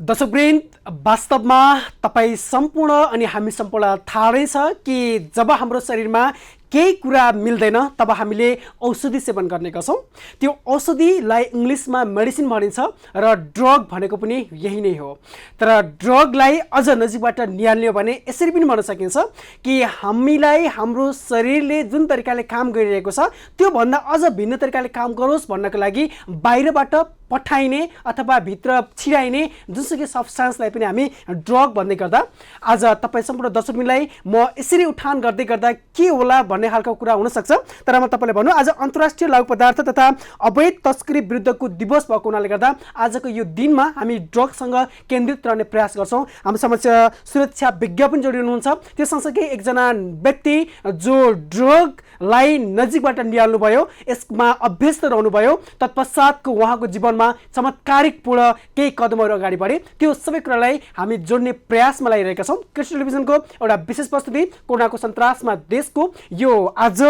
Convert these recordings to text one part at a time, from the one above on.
दर्शकवृन्द वास्तवमा तपाईँ सम्पूर्ण अनि हामी सम्पूर्ण थाहा नै छ कि जब हाम्रो शरीरमा केही कुरा मिल्दैन तब हामीले औषधि सेवन गर्ने गर्छौँ। त्यो औषधिलाई इङ्ग्लिसमा मेडिसिन भनिन्छ र ड्रग भनेको पनि यही नै हो। तर ड्रगलाई अझ नजिकबाट निहाल्ने हो भने यसरी पनि भन्न सकिन्छ कि हामीलाई हाम्रो शरीरले जुन तरिकाले काम गरिरहेको छ त्योभन्दा अझ भिन्न तरिकाले काम गरोस् भन्नको लागि बाहिरबाट पठाइने अथवा भित्र छिराइने जुनसुकै सब्स्टान्सलाई पनि हामी ड्रग भन्दै गर्दा आज तपाईँ सम्पूर्ण दर्शकलाई म यसरी उठान गर्दै गर्दा के होला भन्ने खालको कुरा हुनसक्छ। तर म तपाईँलाई भन्नु, आज अन्तर्राष्ट्रिय लागु पदार्थ तथा अवैध तस्करी विरुद्धको दिवस भएको हुनाले गर्दा आजको यो दिनमा हामी ड्रगसँग केन्द्रित रहने प्रयास गर्छौँ। हाम्रो समक्ष सुरक्षा विज्ञ पनि जोडिनु हुनुहुन्छ, त्यो सँगसँगै एकजना व्यक्ति जो ड्रगलाई नजिकबाट निहाल्नुभयो, यसमा अभ्यस्त रहनुभयो, तत्पश्चातको उहाँको जीवनमा चमत्कारिकपूर्ण केही कदमहरू अगाडि बढे, त्यो सबै कुरालाई हामी जोड्ने प्रयासमा लागिरहेका छौँ। कृष्ण टेलिभिजनको एउटा विशेष प्रस्तुति कोरोनाको सन्तासमा देशको यो आज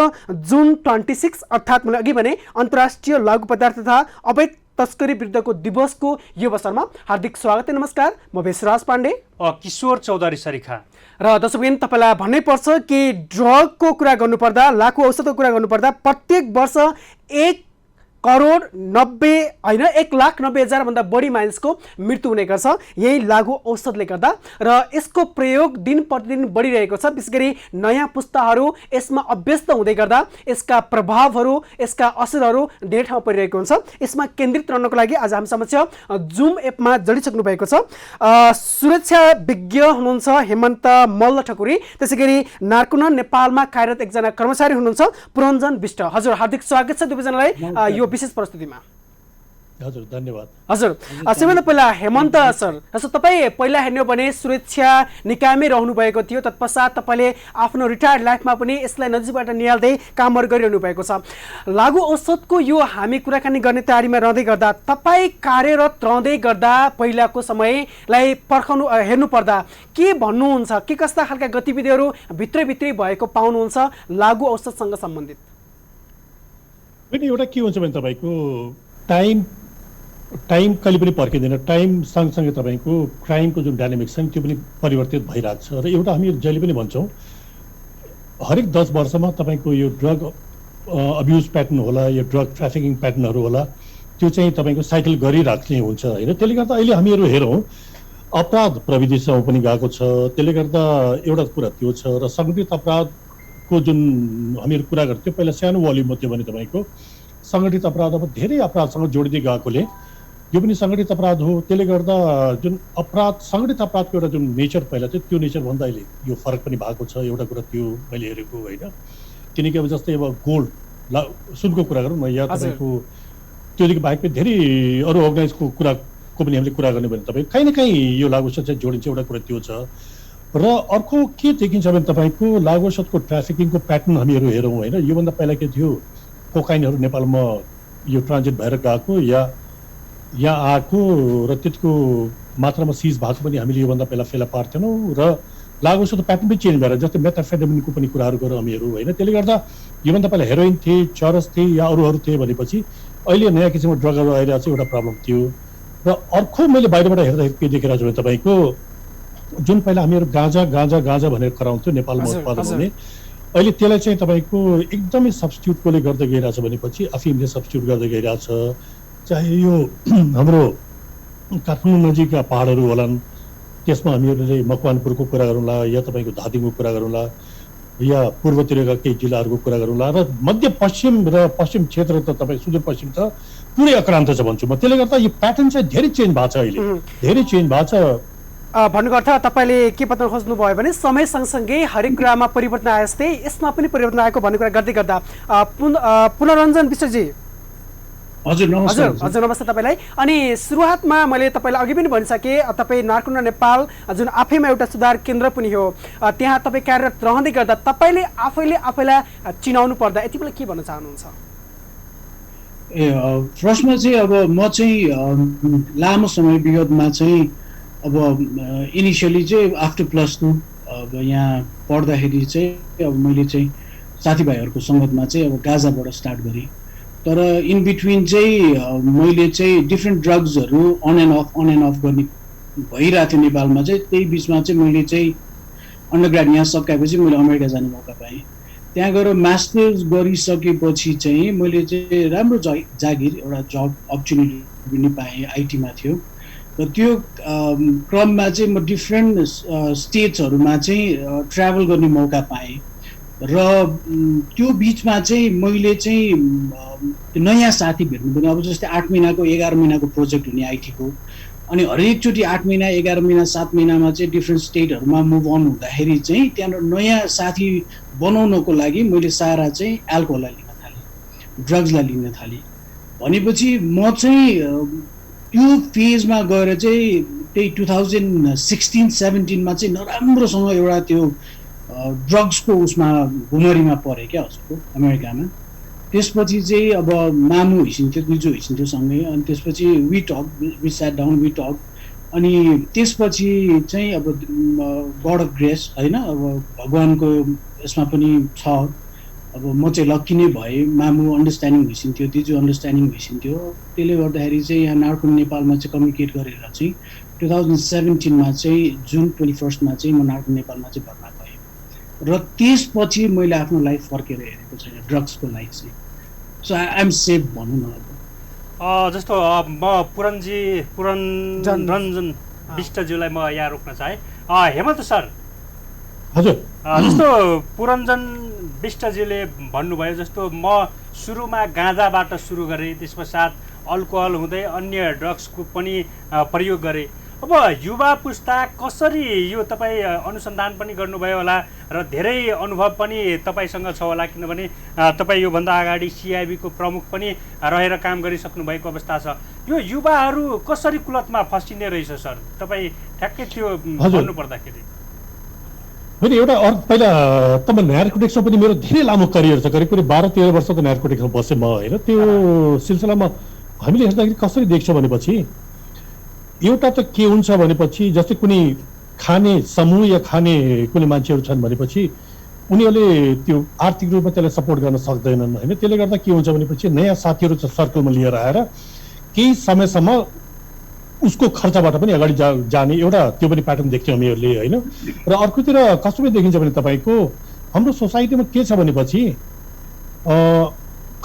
जुन 26 अर्थात् मैले अघि भने अन्तर्राष्ट्रिय लागु पदार्थ तथा अवैध तस्करी विरुद्धको दिवसको यो अवसरमा हार्दिक स्वागत। नमस्कार, म भेषराज पाण्डे, किशोर चौधरी सरिखा र दर्शकबिन तपाईँलाई भन्नै पर्छ कि ड्रगको कुरा गर्नुपर्दा, लागु औषधको कुरा गर्नुपर्दा प्रत्येक वर्ष 1,90,000 भन्दा बढी मानिसको मृत्यु हुने गर्छ यही लागु औषधले गर्दा, र यसको प्रयोग दिन प्रतिदिन बढिरहेको छ। विशेष गरी नयाँ पुस्ताहरू यसमा अभ्यस्त हुँदै गर्दा यसका प्रभावहरू, यसका असरहरू धेरै ठाउँमा परिरहेको हुन्छ। यसमा केन्द्रित रहनको लागि आज हामी समक्ष जुम एपमा जडिसक्नु भएको छ सुरक्षा विज्ञ हुनुहुन्छ हेमन्त मल्ल ठकुरी, त्यसै गरी नार्कुना नेपालमा कार्यरत एकजना कर्मचारी हुनुहुन्छ पुरञ्जन विष्ट। हजुर, हार्दिक स्वागत छ दुवैजनालाई यो विशेष प्रस्तुतिमा। हजुर, धन्यवाद। हजुर, सबैभन्दा पहिला हेमन्त सर, तपाईँ पहिला हेर्ने हो भने सुरक्षा निकायमै रहनु भएको थियो, तत्पश्चात तपाईँले आफ्नो रिटायर्ड लाइफमा पनि यसलाई नजिकबाट निहाल्दै कामहरू गरिरहनु भएको छ। लागु औषधको यो हामी कुराकानी गर्ने तयारीमा रहँदै गर्दा तपाईँ कार्यरत रहँदै गर्दा पहिलाको समयलाई पर्खाउनु हेर्नु पर्दा के भन्नुहुन्छ, के कस्ता खालका गतिविधिहरू भित्रै भएको पाउनुहुन्छ लागु औषधसँग सम्बन्धित? एउटा के हुन्छ भने तपाईँको टाइम कहिले पनि पर्किँदैन। टाइम सँगसँगै तपाईँको क्राइमको जुन डाइनामिक्स छ त्यो पनि परिवर्तित भइरहेको छ। र एउटा हामी जहिले पनि भन्छौँ हरेक 10 वर्षमा तपाईँको यो ड्रग अब्युज प्याटर्न होला, यो ड्रग ट्राफिकिङ प्याटर्नहरू होला, त्यो चाहिँ तपाईँको साइकल गरिराख्ने हुन्छ होइन। त्यसले गर्दा अहिले हामीहरू हेरौँ अपराध प्रविधिसँग पनि गएको छ। त्यसले गर्दा एउटा कुरा त्यो छ। र सङ्गठित अपराधको जुन हामीहरू कुरा गर्थ्यौँ पहिला सानो भोल्युममा थियो भने तपाईँको सङ्गठित अपराध अब धेरै अपराधसँग जोडिँदै गएकोले यो पनि सङ्गठित अपराध हो। त्यसले गर्दा जुन अपराध सङ्गठित अपराधको एउटा जुन नेचर पहिला थियो त्यो नेचरभन्दा अहिले यो फरक पनि भएको छ। एउटा कुरा त्यो मैले हेरेको होइन, किनकि अब जस्तै अब गोल्ड सुनको कुरा गरौँ न, या तपाईँको त्योदेखि बाहेक पनि धेरै अरू अर्गनाइजको कुराको पनि हामीले कुरा गर्ने भने तपाईँ कहीँ न कहीँ यो लागु औषध चाहिँ जोडिन्छ। एउटा कुरा त्यो छ। र अर्को के देखिन्छ भने तपाईँको लागु औषधको ट्राफिकिङको प्याटर्न हामीहरू हेरौँ होइन। योभन्दा पहिला के थियो, कोकाइनहरू नेपालमा यो ट्रान्जिट भएर गएको या यहाँ आएको र त्यसको मात्रामा सिज भएको पनि हामीले योभन्दा पहिला फेला पार्थेनौँ। र लागु औषधको प्याटर्न पनि चेन्ज भएर जस्तै मेथाम्फेटामिनको पनि कुराहरू गरौँ हामीहरू होइन। त्यसले गर्दा योभन्दा पहिला हेरोइन थिए, चरस थिए या अरूहरू थिए भनेपछि अहिले नयाँ किसिमको ड्रगहरू आइरहेको छ, एउटा प्रब्लम थियो। र अर्को मैले बाहिरबाट हेर्दाखेरि के देखिरहेको छु भने तपाईँको जुन पहिला हामीहरू गाँजा भनेर कराउँथ्यो नेपालमा उत्पादन हुने, अहिले त्यसलाई चाहिँ तपाईँको एकदमै सब्स्टिट्युटकोले गर्दै गइरहेछ भनेपछि अफिमले सब्स्टिट्युट गर्दै गइरहेछ। चाहे यो हाम्रो काठमाडौँ नजिकका पहाडहरू होलान्, त्यसमा हामीहरूले मकवानपुरको कुरा गरौँला या तपाईँको धादिङको कुरा गरौँला या पूर्वतिरका केही जिल्लाहरूको कुरा गरौँला, र मध्यपश्चिम र पश्चिम क्षेत्र त तपाईँ सुदूरपश्चिम त पुरै अक्रान्त छ भन्छु म। त्यसले गर्दा यो प्याटर्न चाहिँ धेरै चेन्ज भएको छ, अहिले धेरै चेन्ज भएको छ। भन्नुको अर्थ तपाईँले के बताउन खोज्नुभयो भने समय सँगसँगै हरेक कुरामा परिवर्तन आए जस्तै यसमा पनि परिवर्तन आएको भन्ने कुरा गर्दै गर्दा पुनरञ्जन विश्वजी। हजुर नमस्कार। हजुर नमस्ते तपाईँलाई। अनि सुरुवातमा मैले तपाईँलाई अघि पनि भनिसकेँ, तपाईँ नार्कुना नेपाल जुन आफैमा एउटा सुधार केन्द्र पनि हो, त्यहाँ तपाईँ कार्यरत रहँदै गर्दा तपाईँले आफैलाई चिनाउनु पर्दा यति बेला के भन्न चाहनुहुन्छ? फर्स्टमा चाहिँ अब म चाहिँ लामो समय विगतमा चाहिँ अब इनिसियली चाहिँ आफ्टर +2 अब यहाँ पढ्दाखेरि चाहिँ अब मैले चाहिँ साथीभाइहरूको सङ्गतमा चाहिँ अब गाजाबाट स्टार्ट गरेँ। तर इन बिट्विन चाहिँ मैले चाहिँ डिफ्रेन्ट ड्रग्सहरू अन एन्ड अफ गर्ने भइरहेको थियो नेपालमा चाहिँ, त्यही बिचमा चाहिँ मैले चाहिँ अन्डरग्राड यहाँ सकाएपछि मैले अमेरिका जाने मौका पाएँ। त्यहाँ गएर मास्टर्स गरिसकेपछि चाहिँ मैले चाहिँ राम्रो जागिर एउटा जब अपर्च्युनिटी पनि पाएँ, आइटीमा थियो। र त्यो क्रममा चाहिँ म डिफ्रेन्ट स्टेट्सहरूमा चाहिँ ट्राभल गर्ने मौका पाएँ। र त्यो बिचमा चाहिँ मैले चाहिँ नयाँ साथी भेट्नु पनि, अब जस्तै 8 महिनाको 11 महिनाको प्रोजेक्ट हुने आइटीको, अनि हरेकचोटि 8 महिना 11 महिना 7 महिनामा चाहिँ डिफ्रेन्ट स्टेटहरूमा मुभ अन हुँदाखेरि चाहिँ त्यहाँ नयाँ साथी बनाउनको लागि मैले सारा चाहिँ एल्कोहललाई लिन थालेँ, ड्रग्सलाई लिन थालेँ। भनेपछि म चाहिँ त्यो फेजमा गएर चाहिँ त्यही 2016-17 चाहिँ नराम्रोसँग एउटा त्यो ड्रग्सको उसमा घुमरीमा परेँ क्या हजुरको अमेरिकामा। त्यसपछि चाहिँ अब मामु हिँड्थ्यो, दुईजो हिँड्थ्यो सँगै, अनि त्यसपछि we sat down, we talk. अनि त्यसपछि चाहिँ अब गड अफ ग्रेस होइन, अब भगवान्को यसमा पनि छ, अब म चाहिँ लक्की नै भएँ। मामु अन्डरस्ट्यान्डिङ भइसिन्थ्यो, दिजु अन्डरस्ट्यान्डिङ भइसिन्थ्यो। त्यसले गर्दाखेरि चाहिँ यहाँ नार्को नेपालमा चाहिँ कम्युनिकेट गरेर चाहिँ 2017 चाहिँ जुन 21 चाहिँ म नार्को नेपालमा चाहिँ भर्ना भएँ। र त्यसपछि मैले आफ्नो लाइफ फर्केर हेरेको छैन, ड्रग्सको लाइफ चाहिँ। सो आई एम सेफ भनौँ न। अब जस्तो म पुरञ्जन विष्टज्यूलाई म यहाँ रोक्न चाहेँ। हेमन्त सर, हजुर, जस्तो पुरञ्जन विष्टज्यूले भन्नुभयो जस्तो म सुरुमा गाँजाबाट सुरु गरेँ, त्यस पश्चात अल्कोहल हुँदै अन्य ड्रग्सको पनि प्रयोग गरेँ। अब युवा पुस्ता कसरी, यो तपाईँ अनुसन्धान पनि गर्नुभयो होला र धेरै अनुभव पनि तपाईँसँग छ होला, किनभने तपाईँ योभन्दा अगाडि सिआइबीको प्रमुख पनि रहेर काम गरिसक्नु भएको अवस्था छ। यो युवाहरू कसरी कुलतमा फसिने रहेछ सर, तपाईँ ठ्याक्कै त्यो भन्नु पर्दाखेरि? होइन, एउटा पहिला तपाईँ नार्कोटिक्समा पनि मेरो धेरै लामो करियर छ, करिब 12-13 वर्ष त नार्कोटिक्समा बसेँ म होइन। त्यो सिलसिलामा हामीले हेर्दाखेरि कसरी देख्छौँ भनेपछि एउटा त के हुन्छ भनेपछि जस्तै कुनै खाने समूह या खाने कुनै मान्छेहरू छन् भनेपछि उनीहरूले त्यो आर्थिक रूपमा त्यसलाई सपोर्ट गर्न सक्दैनन् होइन। त्यसले गर्दा के हुन्छ भनेपछि नयाँ साथीहरू सर्कलमा लिएर आएर केही समयसम्म उसको खर्चबाट पनि अगाडि जाने एउटा त्यो पनि प्याटर्न देख्छौँ हामीहरूले होइन। र अर्कोतिर कसरी देखिन्छ भने तपाईँको हाम्रो सोसाइटीमा के छ भनेपछि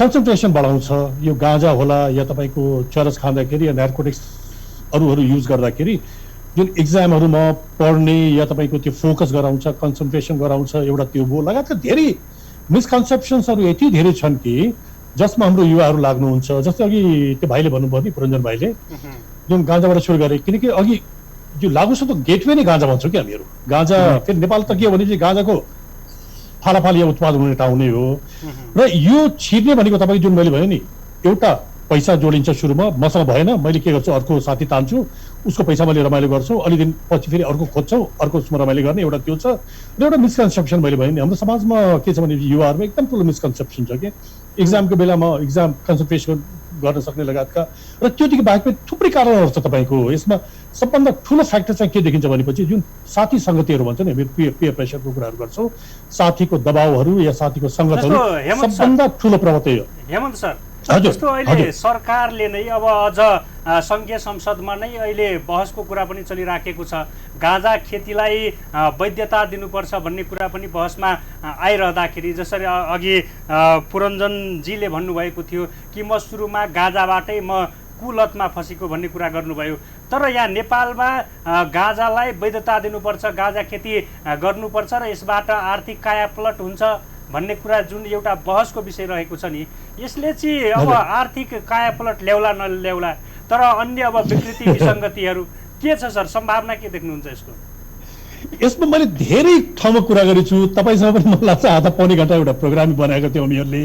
कन्सन्ट्रेसन बढाउँछ। यो गाँजा होला या तपाईँको चरस खाँदाखेरि या नार्कोटिक्स अरूहरू युज गर्दाखेरि जुन इक्जामहरूमा पढ्ने या तपाईँको त्यो फोकस गराउँछ, कन्सन्ट्रेसन गराउँछ, एउटा त्यो भयो लगायतका धेरै मिसकन्सेप्सन्सहरू यति धेरै छन् कि जसमा हाम्रो युवाहरू लाग्नुहुन्छ। जस्तै अघि त्यो भाइले भन्नुभयो नि, पुरञ्जन भाइले, जुन गाँजाबाट सुरु गरे, किनकि अघि यो लागु छ त गेटवे नै गाँजा भन्छौँ कि हामीहरू। गाँजा फेरि नेपाल त के हो भनेपछि गाँजाको फालाफाल या उत्पादन हुने ठाउँ नै हो। र यो छिर्ने भनेको तपाईँको जुन मैले भयो नि, एउटा पैसा जोडिन्छ सुरुमा, मसँग भएन मैले के गर्छु, अर्को साथी तान्छु, उसको पैसा मैले रमाइलो गर्छु, अलि दिन पछि फेरि अर्को खोज्छौँ, अर्को उसमा रमाइलो गर्ने, एउटा त्यो छ। र एउटा मिसकन्सेप्सन मैले भने नि हाम्रो समाजमा के छ भने युवाहरूमा एकदम ठुलो मिसकन्सेप्सन छ कि इक्जामको बेलामा इक्जाम कन्सन्ट्रेसन गर्न सक्ने लगायतका। र त्योदेखि बाहेक पनि थुप्रै कारणहरू छ तपाईँको। यसमा सबभन्दा ठुलो फ्याक्टर चाहिँ के देखिन्छ भनेपछि जुन साथी सङ्गतिहरू भन्छ नि, हामी पियर प्रेसरको कुराहरू गर्छौँ, साथीको दबाउहरू या साथीको सङ्गतहरू सबभन्दा ठुलो प्रभाव त्यही हो। हेमन्त सर, जस्तो अहिले सरकारले नै अब अझ सङ्घीय संसदमा नै अहिले बहसको कुरा पनि चलिराखेको छ, गाँजा खेतीलाई वैधता दिनुपर्छ भन्ने कुरा पनि बहसमा आइरहँदाखेरि, जसरी अघि पुरञ्जनजीले भन्नुभएको थियो कि म सुरुमा गाँजाबाटै म कुलतमा फसेको भन्ने कुरा गर्नुभयो। तर यहाँ नेपालमा गाँजालाई वैधता दिनुपर्छ, गाँजा खेती गर्नुपर्छ र यसबाट आर्थिक कायापलट हुन्छ भन्ने कुरा जुन एउटा बहसको विषय रहेको छ नि, यसले चाहिँ अब आर्थिक कायापलट ल्याउला नल्याउला, तर अन्य अब विकृति विसङ्गतिहरू के छ सर, सम्भावना के देख्नुहुन्छ यसको? यसमा मैले धेरै ठाउँमा कुरा गरेको छु, तपाईँसँग पनि मलाई लाग्छ आधा पौने घन्टा एउटा प्रोग्राम बनाएको थियो हामीहरूले।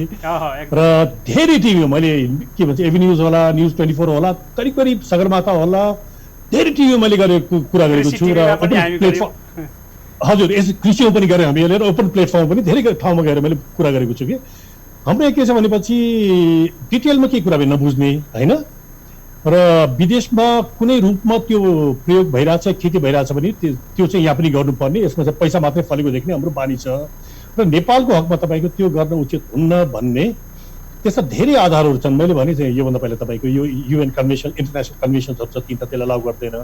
र धेरै टिभी मैले के भन्छ एभी न्युज होला, न्युज 24 होला, करिब करिब सगरमाथा होला, धेरै टिभीमा मैले गरेको कुरा गरेको छु। र प्लेटफर्म हजुर, यस कृषिमा पनि गरेँ हामीले, र ओपन प्लेटफर्ममा पनि धेरै ठाउँमा गएर मैले कुरा गरेको छु कि हाम्रो यहाँ के छ भनेपछि डिटेलमा केही कुरा नबुझ्ने होइन। र विदेशमा कुनै रूपमा त्यो प्रयोग भइरहेछ, खेती भइरहेछ भने त्यो चाहिँ यहाँ पनि गर्नुपर्ने, यसमा चाहिँ पैसा मात्रै फलेको देख्ने हाम्रो बानी छ। र नेपालको हकमा तपाईँको त्यो गर्न उचित हुन्न भन्ने त्यस्ता धेरै आधारहरू छन्। मैले भने चाहिँ योभन्दा पहिला तपाईँको यो UN कन्भेन्सन, इन्टरनेसनल कन्भेन्सनहरू छ, 3 त्यसलाई लागू गर्दैन।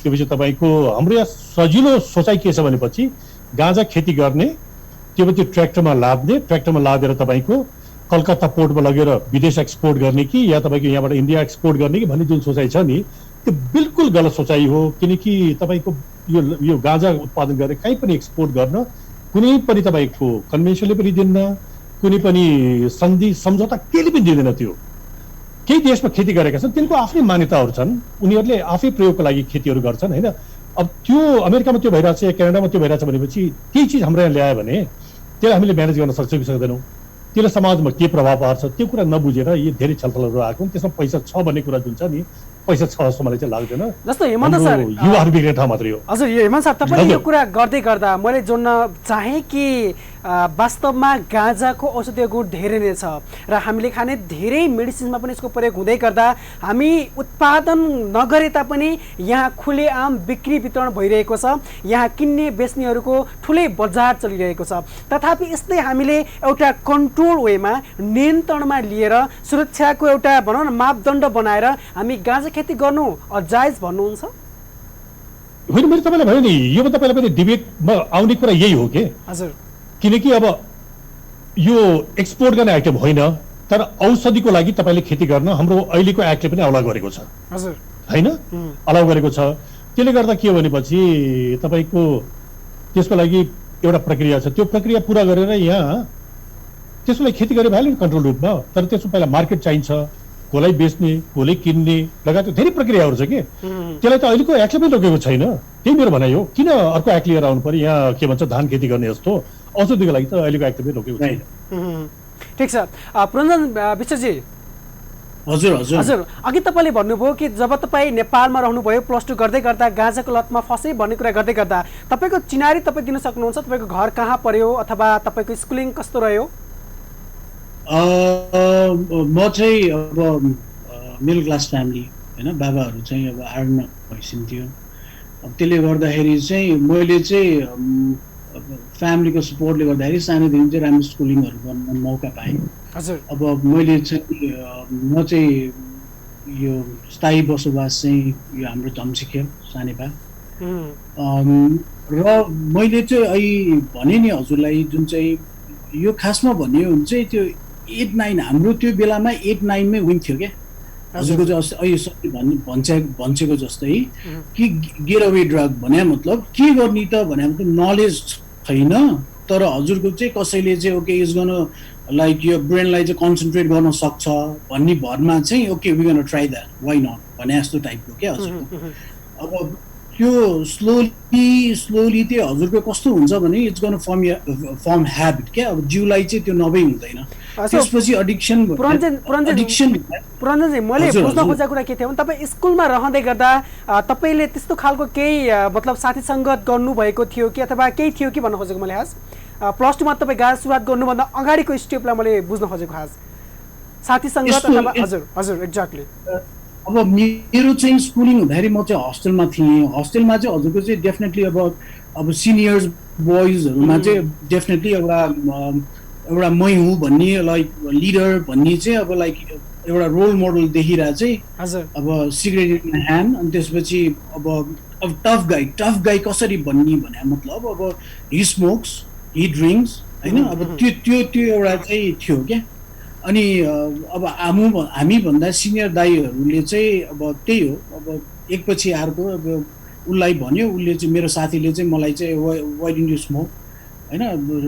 त्यसपछि तपाईँको हाम्रो यहाँ सजिलो सोचाइ के छ भनेपछि गाँजा खेती गर्ने, त्यो ट्र्याक्टरमा लादेर तपाईँको कलकत्ता पोर्टमा लगेर विदेश एक्सपोर्ट गर्ने कि या तपाईँको यहाँबाट इन्डिया एक्सपोर्ट गर्ने कि भन्ने जुन सोचाइ छ नि, त्यो बिल्कुल गलत सोचाइ हो। किनकि तपाईँको यो गाँजा उत्पादन गरेर कहीँ पनि एक्सपोर्ट गर्न कुनै पनि तपाईँको कन्भेन्सनले पनि दिन्न, कुनै पनि सन्धि सम्झौता केही पनि दिँदैन। त्यो केही देशमा खेती गरेका छन्, तिनको आफ्नै मान्यताहरू छन्, उनीहरूले आफै प्रयोगको लागि खेतीहरू गर्छन् होइन। अब त्यो अमेरिकामा त्यो भइरहेछ या क्यानाडामा त्यो भइरहेछ भनेपछि केही चिज हाम्रो यहाँ ल्यायो भने त्यसलाई हामीले म्यानेज गर्न सक्छौँ कि सक्दैनौँ, त्यसले समाजमा के प्रभाव पार्छ त्यो कुरा नबुझेर यी धेरै छलफलहरू आएको। त्यसमा पैसा छ भन्ने कुरा जुन छ नि, पैसा छ जस्तो मलाई चाहिँ लाग्दैन। जस्तो हेमन्त सर, युवाहरू बिग्रेको ठाउँ मात्रै हो। हजुर, यो हेमन्त सर तपाईँले यो कुरा गर्दै गर्दा मैले जोड्न चाहेँ कि वास्तवमा गाँजाको औषधीय गुण धेरै नै छ र हामीले खाने धेरै मेडिसिनमा पनि यसको प्रयोग हुँदै गर्दा हामी उत्पादन नगरे तापनि यहाँ खुलेआम बिक्री वितरण भइरहेको छ, यहाँ किन्ने बेच्नेहरूको ठुलै बजार चलिरहेको छ। तथापि यस्तै हामीले एउटा कन्ट्रोल वेमा नियन्त्रणमा लिएर सुरक्षाको एउटा भनौँ न मापदण्ड बनाएर हामी गाँजा खेती गर्नु अजायज भन्नुहुन्छ? होइन, मैले तपाईँलाई भन्यो नि, योभन्दा पहिला पनि डिबेटमा आउने कुरा यही हो कि हजुर, किनकि अब यो एक्सपोर्ट गर्ने आइटम होइन, तर औषधिको लागि तपाईँले खेती गर्न हाम्रो अहिलेको एक्टले पनि अलाउ गरेको छ। हजुर, होइन, अलाउ गरेको छ। त्यसले गर्दा के हो भनेपछि तपाईँको त्यसको लागि एउटा प्रक्रिया छ, त्यो प्रक्रिया पुरा गरेर यहाँ त्यसको लागि खेती गरे भइहाल्यो नि कन्ट्रोल रूपमा। तर त्यसको पहिला मार्केट चाहिन्छ, कसलाई बेच्ने, कसले किन्ने लगायत धेरै प्रक्रियाहरू छ कि त्यसलाई त अहिलेको एक्टले पनि रोकेको छैन। त्यही मेरो भनाइ हो। किन अर्को एक्ट लिएर आउनु पर्यो? यहाँ के भन्छ धान खेती गर्ने जस्तो औषधिको लागि त अहिलेको एक्टले पनि रोकेको छैन। ठिक छ। पुरञ्जन विश्वजी, हजुर हजुर हजुर, अघि तपाईँले भन्नुभयो कि जब तपाईँ नेपालमा रहनुभयो, +2 गर्दै गर्दा गाँजाको लतमा फसेँ भन्ने कुरा गर्दै गर्दा तपाईँको चिनारी तपाईँ दिन सक्नुहुन्छ? तपाईँको घर कहाँ पर्यो अथवा तपाईँको स्कुलिङ कस्तो रह्यो? म चाहिँ अब मिडल क्लास फ्यामिली होइन, बाबाहरू चाहिँ अब आर्मीमा भइसक्यो। अब त्यसले गर्दाखेरि चाहिँ मैले चाहिँ फ्यामिलीको सपोर्टले गर्दाखेरि सानोदेखि चाहिँ राम्रो स्कुलिङहरू गर्न मौका पाएँ। हजुर, अब मैले चाहिँ म चाहिँ यो स्थायी बसोबास चाहिँ यो हाम्रो धम्सिखे सानेपा र मैले चाहिँ अहिले भने नि हजुरलाई, जुन चाहिँ यो खासमा भन्ने हो भने चाहिँ त्यो 8-9 हाम्रो त्यो बेलामा 8-9 विङ थियो क्या हजुरको जस्तै अहिले भन्छेको जस्तै कि गेट अवे ड्रग भने मतलब के गर्ने त भने मतलब नलेज छैन। तर हजुरको चाहिँ कसैले चाहिँ ओके इज गर्न लाइक यो ब्रेनलाई चाहिँ कन्सन्ट्रेट गर्न सक्छ भन्ने भरमा चाहिँ okay we gonna try that, why not भने जस्तो टाइपको क्या हजुरको। अब त्यो स्लोली त्यो हजुरको कस्तो हुन्छ भने इट्स गोना फर्म ह्याबिट क्या। अब जिउलाई चाहिँ त्यो नभई हुँदैन, त्यसपछि एडिक्सन। पुरञ्जनजी, मैले बुझ्न खोजेको कुरा के थियो भने तपाईँ स्कुलमा रहँदै गर्दा तपाईँले त्यस्तो खालको केही मतलब साथी सङ्गत गर्नुभएको थियो कि अथवा केही थियो कि भन्न खोजेको मैले खास +2मा तपाईँ गाँजा सुरुवात गर्नुभन्दा अगाडिको स्टेपलाई मैले बुझ्न खोजेको खास साथी सङ्गत अथवा? हजुर हजुर, एक्ज्याक्टली। अब मेरो चाहिँ स्कुलिङ हुँदाखेरि म चाहिँ हस्टेलमा थिएँ। हस्टेलमा चाहिँ हजुरको चाहिँ डेफिनेटली अब सिनियर्स बोइजहरूमा चाहिँ डेफिनेटली एउटा मै हुँ भन्ने लाइक लिडर भन्ने चाहिँ अब लाइक एउटा रोल मोडल देखिरहेको चाहिँ अब सिगरेट इन ह्यान्ड। अनि त्यसपछि अब टफ गाई कसरी बन्ने भने मतलब अब हि स्मोक्स, हि ड्रिङ्क्स होइन। अब त्यो एउटा चाहिँ थियो क्या। अनि अब हामीभन्दा सिनियर दाईहरूले चाहिँ अब त्यही हो, अब एकपछि अर्को अब उसलाई भन्यो, उसले चाहिँ मेरो साथीले चाहिँ मलाई चाहिँ वाइ डोन्ट यु स्मोक होइन,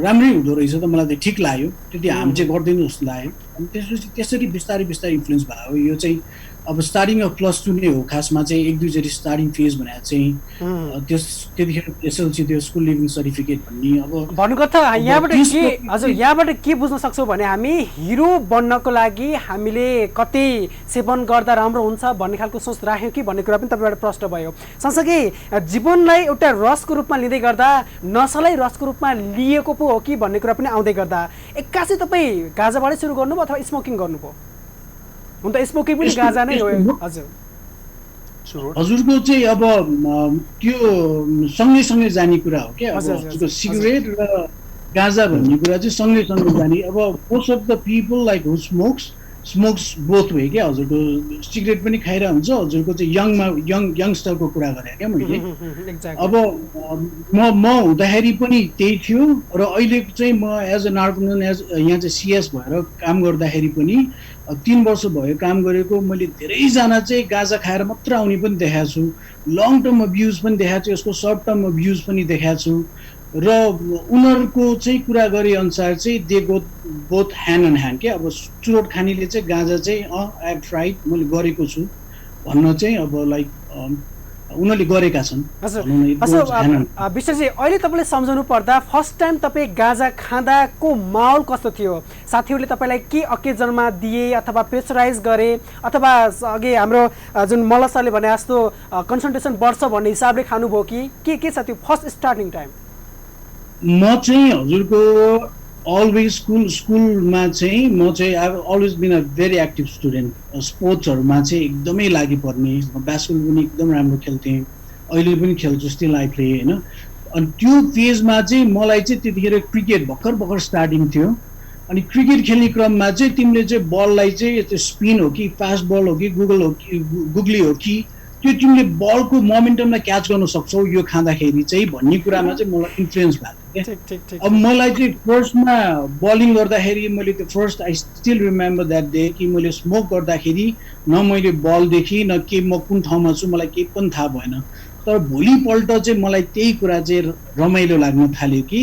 राम्रै हुँदो रहेछ त, मलाई त ठिक लाग्यो, त्यति हामी चाहिँ गर्दैनौँ जस्तो लाग्यो। अनि त्यसपछि त्यसरी बिस्तारै इन्फ्लुएन्स भयो। यो चाहिँ अब स्टार्टिङ अफ +2 नै हो खासमा चाहिँ, 1-2 स्टार्टिङ फेज भने चाहिँ त्यतिखेर एसएलसी त्यो स्कुल लिभिङ सर्टिफिकेट भन्ने। अब भन्नुको त यहाँबाट के हजुर यहाँबाट के बुझ्न सक्छौँ भने हामी हिरो बन्नको लागि हामीले कतै सेवन गर्दा राम्रो हुन्छ भन्ने खालको सोच राख्यौँ कि भन्ने कुरा पनि तपाईँबाट प्रश्न भयो। सँगसँगै जीवनलाई एउटा रसको रूपमा लिँदै गर्दा नसालाई रसको रूपमा लिएको पो हो कि भन्ने कुरा पनि आउँदै गर्दा एक्कासी तपाईँ गाँजाबाटै सुरु गर्नुभयो अथवा स्मोकिङ गर्नुभयो? हुन त स्मोकिङ पनि गाँजा नै हो। हजुर, हजुरको चाहिँ अब त्यो सँगै जाने कुरा हो क्या। हजुरको सिगरेट र गाँजा भन्ने कुरा चाहिँ सँगै जाने। अब most of the people like who smokes smokes both way क्या हजुरको सिगरेट पनि खाइरहेको हुन्छ हजुरको चाहिँ यङस्टरको कुरा गरेँ क्या मैले अब म हुँदाखेरि पनि त्यही थियो र अहिले चाहिँ म एज अ नार्कोमन यहाँ चाहिँ सिएस भएर काम गर्दाखेरि पनि 3 वर्ष भयो काम गरेको मैले धेरैजना चाहिँ गाँजा खाएर मात्र आउने पनि देखाएको छु लङ टर्म अब्युज पनि देखाएको छु यसको सर्ट टर्म अब्युज पनि देखाएको छु र उनीहरूको चाहिँ कुरा गरे अनुसार चाहिँ they go both hand and hand क्या अब चुरोट खानेले चाहिँ गाँजा चाहिँ आई हेभ ट्राइड मैले गरेको छु भन्न चाहिँ अब लाइक उनीहरूले गरेका छन्। विशेषजी अहिले तपाईँले सम्झाउनु पर्दा फर्स्ट टाइम तपाईँ गाँजा खाँदाको माहौल कस्तो थियो? साथीहरूले तपाईँलाई के अकेजनमा दिए अथवा प्रेसराइज गरे अथवा अघि हाम्रो जुन मल्ल सरले भने जस्तो कन्सन्ट्रेसन बढ्छ भन्ने हिसाबले खानुभयो कि के छ त्यो फर्स्ट स्टार्टिङ टाइम? म चाहिँ हजुरको अलवेज स्कुलमा चाहिँ म चाहिँ I always been a very active student स्पोर्ट्सहरूमा चाहिँ एकदमै लागि पर्ने बास्केटबल पनि एकदम राम्रो खेल्थेँ अहिले पनि खेल्छु स्टिल आई प्ले होइन अनि त्यो फेजमा चाहिँ मलाई चाहिँ त्यतिखेर क्रिकेट भर्खर स्टार्टिङ थियो अनि क्रिकेट खेल्ने क्रममा चाहिँ तिमीले चाहिँ बललाई चाहिँ त्यो स्पिन हो कि फास्ट बल हो कि गुगली हो कि त्यो तिमीले बलको मोमेन्टमलाई क्याच गर्न सक्छौ यो खाँदाखेरि चाहिँ भन्ने कुरामा चाहिँ मलाई इन्फ्लुएन्स भएको थियो। अब मलाई चाहिँ फर्स्टमा बलिङ गर्दाखेरि मैले त्यो first I still remember that day कि मैले स्मोक गर्दाखेरि न मैले बल देखेँ न के म कुन ठाउँमा छु मलाई केही पनि थाहा भएन तर भोलिपल्ट चाहिँ मलाई त्यही कुरा चाहिँ रमाइलो लाग्न थाल्यो कि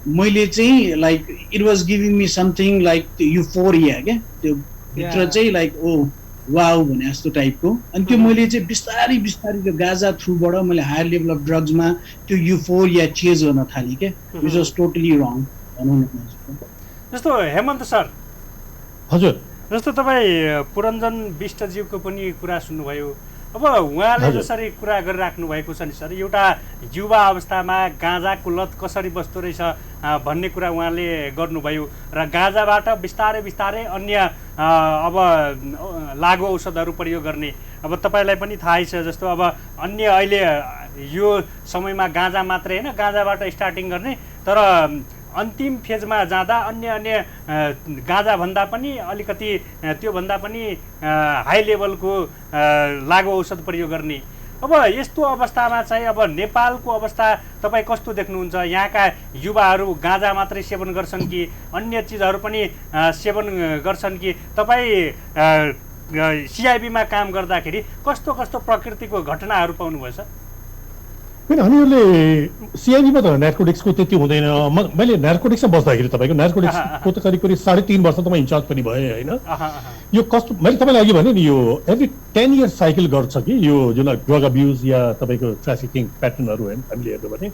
मैले चाहिँ like it was giving me something like euphoria क्या त्यो भित्र चाहिँ लाइक ओ वाउ भने जस्तो टाइपको अनि त्यो मैले चाहिँ बिस्तारै त्यो गाजा थ्रुबाट मैले हायर लेभल अफ ड्रग्समा त्यो युफोरिया चेज गर्न थालेँ क्या विच वाज टोटली रङ भनौँ न। जस्तो हेमन्त सर हजुर जस्तो तपाईँ पुरञ्जन विष्टज्यूको पनि कुरा सुन्नुभयो अब उहाँले जसरी कुरा गरिराख्नु भएको छ नि सर एउटा युवा अवस्थामा गाँजाको लत कसरी बस्दो रहेछ भन्ने कुरा उहाँले गर्नुभयो र गाँजाबाट बिस्तारै अन्य अब लागु औषधहरू प्रयोग गर्ने अब तपाईँलाई पनि थाहै छ जस्तो अब अन्य अहिले यो समयमा गाँजा मात्रै होइन गाँजाबाट स्टार्टिङ गर्ने तर अन्तिम फेजमा जाँदा अन्य गाँजा भन्दा पनि अलिकति त्योभन्दा पनि हाई लेभलको लागु औषध प्रयोग गर्ने अब यस्तो अवस्थामा चाहिँ अब नेपालको अवस्था तपाईँ कस्तो देख्नुहुन्छ? यहाँका युवाहरू गाँजा मात्रै सेवन गर्छन् कि अन्य चिजहरू पनि सेवन गर्छन् कि तपाईँ सिआइबीमा काम गर्दाखेरि कस्तो प्रकृतिको घटनाहरू पाउनुभएछ? हामीहरूले सिआइबीमा त नार्कोटिक्सको त्यति हुँदैन मैले नार्कोटिक्समा बस्दाखेरि तपाईँको नार्कोटिक्सको त करिब 3.5 वर्ष त म इन्चार्ज पनि भएँ होइन यो कस्तो मैले तपाईँलाई अघि भने नि यो एभ्री 10 इयर्स साइकल गर्छ कि यो जुन ड्रग अब्युज या तपाईँको ट्राफिकिङ प्याटर्नहरू होइन हामीले हेर्नु भने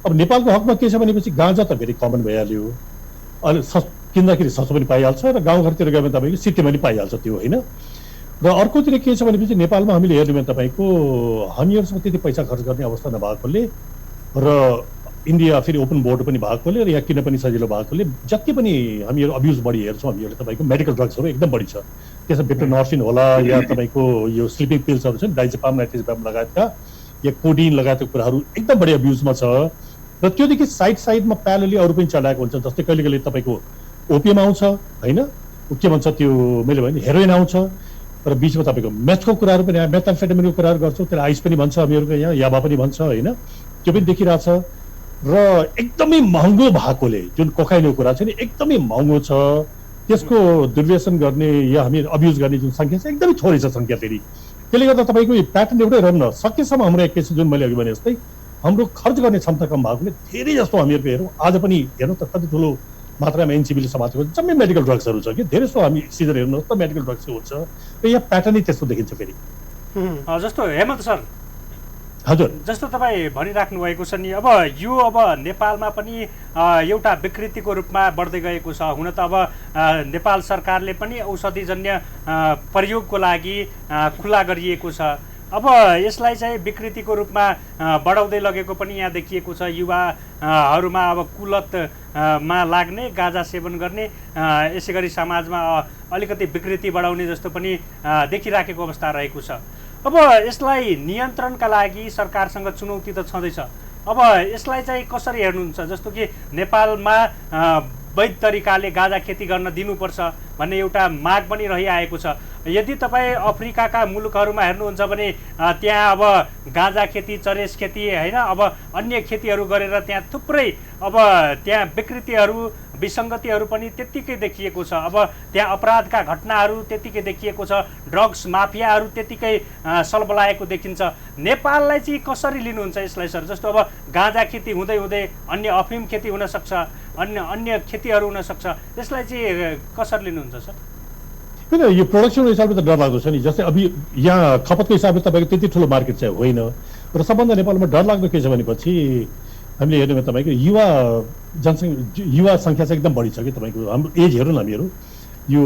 अब नेपालको हकमा के छ भनेपछि गाँजा त भेरी कमन भइहाल्यो अहिले किन्दाखेरि सस्तो पनि पाइहाल्छ र गाउँघरतिर गयो भने तपाईँको सिटीमा पनि पाइहाल्छ त्यो होइन र अर्कोतिर के छ भनेपछि नेपालमा हामीले हेर्नु भने तपाईँको हामीहरूसँग त्यति पैसा खर्च गर्ने अवस्था नभएकोले र इन्डिया फेरि ओपन बोर्ड पनि भएकोले र यहाँ किन पनि सजिलो भएकोले जति पनि हामीहरू अब्युज बढी हेर्छौँ हामीहरूले तपाईँको मेडिकल ड्रग्सहरू एकदम बढी छ त्यसमा भिट्रोनर्फिन होला या तपाईँको यो स्लिपिङ पिल्सहरू छ डाइजेपाम नाइट्रोजेपाम लगायतका या कोडिन लगायतका कुराहरू एकदम बढी अब्युजमा छ र त्योदेखि साइडमा प्यारलली अरू पनि चलाएको हुन्छ जस्तै कहिले कहिले तपाईँको ओपियम आउँछ होइन के भन्छ त्यो मैले भने हेरोइन आउँछ र बिचमा तपाईँको मेथको कुराहरू पनि मेथाम्फेटामिनको कुराहरू गर्छौँ त्यसलाई आइस पनि भन्छ हामीहरूको यहाँ याबा पनि भन्छ होइन त्यो पनि देखिरहेछ र एकदमै महँगो भएकोले जुन कोकाइनको कुरा छ नि एकदमै महँगो छ त्यसको दुर्व्यसन गर्ने या हामी अब्युज गर्ने जुन सङ्ख्या छ एकदमै थोरै छ सङ्ख्या फेरि त्यसले गर्दा तपाईँको यो प्याटर्न एउटै रहन्न सकेसम्म हाम्रो एक केस जुन मैले अघि भने जस्तै हाम्रो खर्च गर्ने क्षमता कम भएकोले धेरै जस्तो हामीहरूको हेरौँ आज पनि हेर्नु त कति ठुलो मात्रामा एनसिबीले समातेको जम्मै मेडिकल ड्रग्सहरू छ कि धेरै जस्तो हामी सिजन हेर्नुहोस् त मेडिकल ड्रग्स हुन्छ र यहाँ प्याटर्नै त्यस्तो देखिन्छ फेरि जस्तो हेमन्त सर हजुर जस्तो तपाईँ भनिराख्नु भएको छ नि अब यो अब नेपालमा पनि एउटा विकृतिको रूपमा बढ्दै गएको छ हुन त अब नेपाल सरकारले पनि औषधिजन्य प्रयोगको लागि खुला गरिएको छ अब यसलाई चाहिँ विकृतिको रूपमा बढाउँदै लगेको पनि यहाँ देखिएको छ युवाहरूमा अब कुलतमा लाग्ने गाँजा सेवन गर्ने यसै गरी समाजमा अलिकति विकृति बढाउने जस्तो पनि देखिराखेको अवस्था रहेको छ अब यसलाई नियन्त्रणका लागि सरकारसँग चुनौती त छँदैछ अब यसलाई चाहिँ कसरी हेर्नुहुन्छ जस्तो कि नेपालमा वैध तरिकाले गाँजा खेती गर्न दिनुपर्छ भन्ने एउटा माग पनि रहिआएको छ। यदि तपाईँ अफ्रिकाका मुलुकहरूमा हेर्नुहुन्छ भने त्यहाँ अब गाँजा खेती, चरेस खेती होइन, अब अन्य खेतीहरू गरेर त्यहाँ थुप्रै अब त्यहाँ विकृतिहरू, विसङ्गतिहरू पनि त्यत्तिकै देखिएको छ। अब त्यहाँ अपराधका घटनाहरू त्यत्तिकै देखिएको छ, ड्रग्स माफियाहरू त्यत्तिकै सलबलाएको देखिन्छ। नेपाललाई चाहिँ कसरी लिनुहुन्छ यसलाई सर? जस्तो अब गाँजा खेती हुँदै हुँदै अन्य अफिम खेती हुनसक्छ, अन्य खेतीहरू हुनसक्छ, यसलाई चाहिँ कसरी लिनुहुन्छ सर? होइन, यो प्रोडक्सनको हिसाबले त डरलाग्दो छ नि। जस्तै अब यहाँ खपतको हिसाबले तपाईँको त्यति ठुलो मार्केट चाहिँ होइन। र सबभन्दा नेपालमा डरलाग्दो के छ भनेपछि हामीले हेर्नु भने तपाईँको युवा सङ्ख्या चाहिँ एकदम बढी छ कि तपाईँको। हाम्रो एज हेरौँ न, हामीहरू यो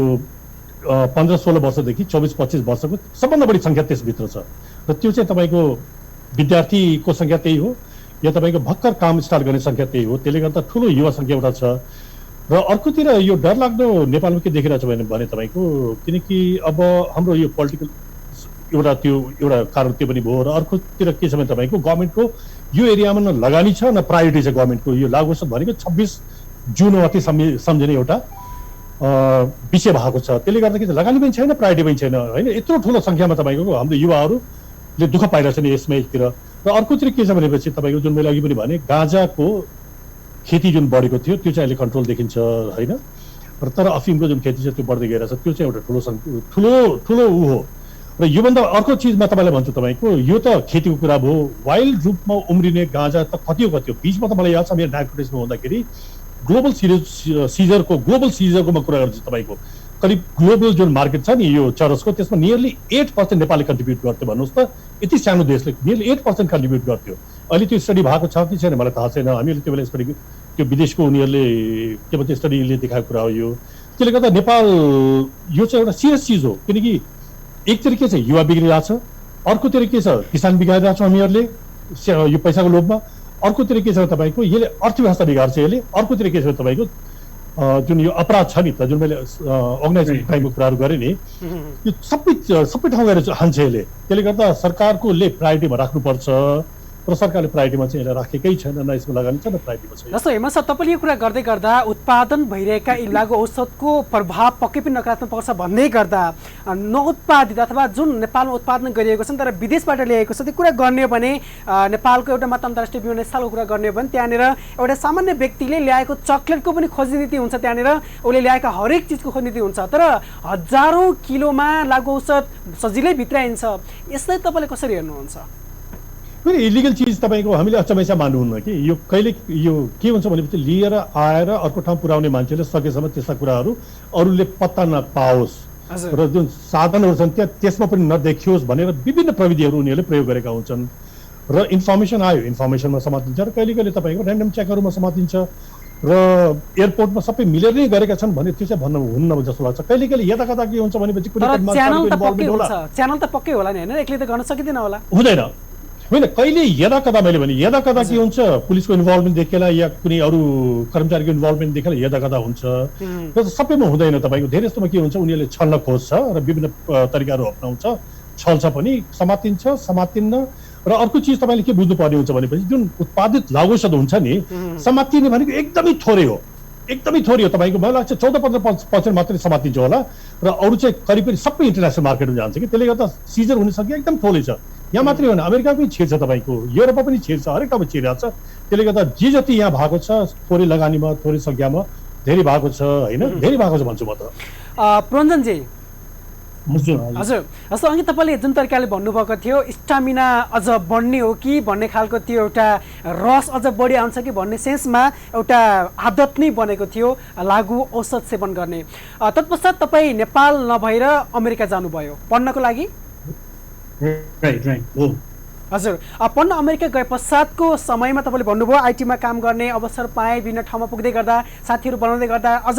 15-16 वर्षदेखि 24-25 वर्षको सबभन्दा बढी सङ्ख्या त्यसभित्र छ। र त्यो चाहिँ तपाईँको विद्यार्थीको सङ्ख्या त्यही हो, या तपाईँको भर्खर काम स्टार्ट गर्ने सङ्ख्या त्यही हो। त्यसले गर्दा ठुलो युवा सङ्ख्या एउटा छ। र अर्कोतिर यो डरलाग्दो नेपालमा के देखिरहेको छ भने तपाईँको, किनकि अब हाम्रो यो पोलिटिकल एउटा कारण त्यो पनि भयो। र अर्कोतिर के छ भने तपाईँको गभर्मेन्टको यो एरियामा न लगानी छ न प्रायोरिटी छ गभर्मेन्टको। यो लागु औषध भनेको 26 जुन मात्रै सम्झिने एउटा विषय भएको छ। त्यसले गर्दा के छ, लगानी पनि छैन, प्रायोरिटी पनि छैन होइन। यत्रो ठुलो सङ्ख्यामा तपाईँको हाम्रो युवाहरूले दुःख पाइरहेछन् यसमा एकतिर। र अर्कोतिर के छ भनेपछि तपाईँको जुन मैले अघि पनि भने गाँजाको खेती जुन बढेको थियो त्यो चाहिँ अहिले कन्ट्रोल देखिन्छ होइन। र तर अफिमको जुन खेती छ त्यो बढ्दै गइरहेछ, त्यो चाहिँ एउटा ठुलो ऊ हो। र योभन्दा अर्को चिजमा तपाईँलाई भन्छु, तपाईँको यो त खेतीको कुरा भयो। वाइल्ड रूपमा उम्रिने गाँजा त कति हो। बिचमा त मलाई याद छ मेरो डायबिटिजमा हुँदाखेरि ग्लोबल सिजरको म कुरा गर्छु तपाईँको। करिब ग्लोबल जुन मार्केट छ नि यो चरसको, त्यसमा नियरली 8% नेपालले कन्ट्रिब्युट गर्थ्यो। भन्नुहोस् त, यति सानो देशले नियरली 8% कन्ट्रिब्युट गर्थ्यो। अहिले त्यो स्टडी भएको छ कि छैन मलाई थाहा छैन। हामीहरूले त्यो बेला स्टडी, त्यो विदेशको उनीहरूले के भन्छ स्टडीले देखाएको कुरा हो यो। त्यसले गर्दा नेपाल यो चाहिँ एउटा सिरियस चिज हो। किनकि एकतिर के छ, युवा बिग्रिरहेको छ, अर्कोतिर के छ, किसान बिगारिरहेको छ हामीहरूले यो पैसाको लोभमा, अर्कोतिर के छ तपाईँको यसले अर्थव्यवस्था बिगार्छ यसले, अर्कोतिर के छ तपाईँको जुन यो अपराध छ नि त, जुन मैले अर्गनाइज क्राइमको कुराहरू गरेँ नि, यो सबै ठाउँ गएर हान्छ यसले। त्यसले गर्दा सरकारकोले प्रायोरिटीमा राख्नुपर्छ। र सरकारले प्रायोरिटीमा चाहिँ यसलाई राखेकै छैन, न यसमा लगानी छ न प्रायोरिटीमा छ। जस्तो हेमन्त सर, तपाईँले यो कुरा गर्दै गर्दा उत्पादन भइरहेका यी लागु औषधको प्रभाव पक्कै पनि नकारात्मक पर्छ भन्दै गर्दा नउत्पादित अथवा जुन नेपालमा उत्पादन गरिएको छ तर विदेशबाट ल्याएको छ त्यो कुरा गर्ने हो भने नेपालको एउटा मात्र अन्तर्राष्ट्रिय विमानस्थलको कुरा गर्ने हो भने त्यहाँनिर एउटा सामान्य व्यक्तिले ल्याएको चक्लेटको पनि खोजनीति हुन्छ, त्यहाँनिर उसले ल्याएका हरेक चिजको खोजनीति हुन्छ। तर हजारौँ किलोमा लागु औषध सजिलै भित्राइन्छ। यसलाई तपाईँले कसरी हेर्नुहुन्छ? फेरि इलिगल चिज तपाईँको हामीले अचम्मै मान्नुहुन्न कि यो कहिले यो के हुन्छ भनेपछि लिएर आएर अर्को ठाउँ पुर्याउने मान्छेले सकेसम्म त्यस्ता कुराहरू अरूले पत्ता नपाओस् र जुन साधनहरू छन् त्यसमा पनि नदेखियोस् भनेर विभिन्न प्रविधिहरू उनीहरूले प्रयोग गरेका हुन्छन्। र इन्फर्मेसन आयो, इन्फर्मेसनमा समातिन्छ र कहिले कहिले तपाईँको ऱ्यान्डम चेकहरूमा समातिन्छ र एयरपोर्टमा सबै मिलेर नै गरेका छन् भने त्यो चाहिँ भन्नु हुन्न जस्तो लाग्छ। कहिले कहिले यता कता के हुन्छ भनेपछि च्यानल त पक्कै होला नि होइन, एक्लै त गर्न सकिँदैन होला, हुँदैन होइन। कहिले यदा कदा मैले भने यदा कदा के हुन्छ, पुलिसको इन्भल्भमेन्ट देखेला या कुनै अरू कर्मचारीको इन्भल्भमेन्ट देखेला यदा कदा हुन्छ, सबैमा हुँदैन। तपाईँको धेरै जस्तोमा के हुन्छ, उनीहरूले छल्न खोज्छ र विभिन्न तरिकाहरू अप्नाउँछ, छल्छ पनि, समातिन्छ, समातिन्न। र अर्को चिज तपाईँले के बुझ्नुपर्ने हुन्छ भनेपछि जुन उत्पादित लागु औषध हुन्छ नि समातिने भनेको एकदमै थोरै हो, एकदमै थोरै हो। तपाईँको मलाई लाग्छ 14-15% मात्रै समातिन्छ होला र अरू चाहिँ करिब सबै इन्टरनेसनल मार्केटमा जान्छ कि। त्यसले गर्दा सिजर हुने संख्या एकदम थोरै छ। यहाँ मात्रै होइन, अमेरिका पनि छिर्छ, तपाईँको युरोपमा पनि छिर्छ, हरेक ठाउँमा छिरिरहेको छ। त्यसले गर्दा जे जति यहाँ भएको छ थोरै लगानीमा थोरै सङ्ख्यामा धेरै भएको छ होइन, धेरै भएको छ भन्छु म त। पुरञ्जनजी हजुर, जस्तो अघि तपाईँले जुन तरिकाले भन्नुभएको थियो स्टामिना अझ बढ्ने हो कि भन्ने खालको त्यो एउटा रस अझ बढी आउँछ कि भन्ने सेन्समा एउटा आदत नै बनेको थियो लागु औषध सेवन गर्ने। तत्पश्चात तपाईँ नेपाल नभएर अमेरिका जानुभयो पढ्नको लागि? हजुर, पढ्न अमेरिका गए पश्चातको समयमा तपाईँले भन्नुभयो आइटीमा काम गर्ने अवसर पाएँ, विभिन्न ठाउँमा पुग्दै गर्दा साथीहरू बनाउँदै गर्दा अझ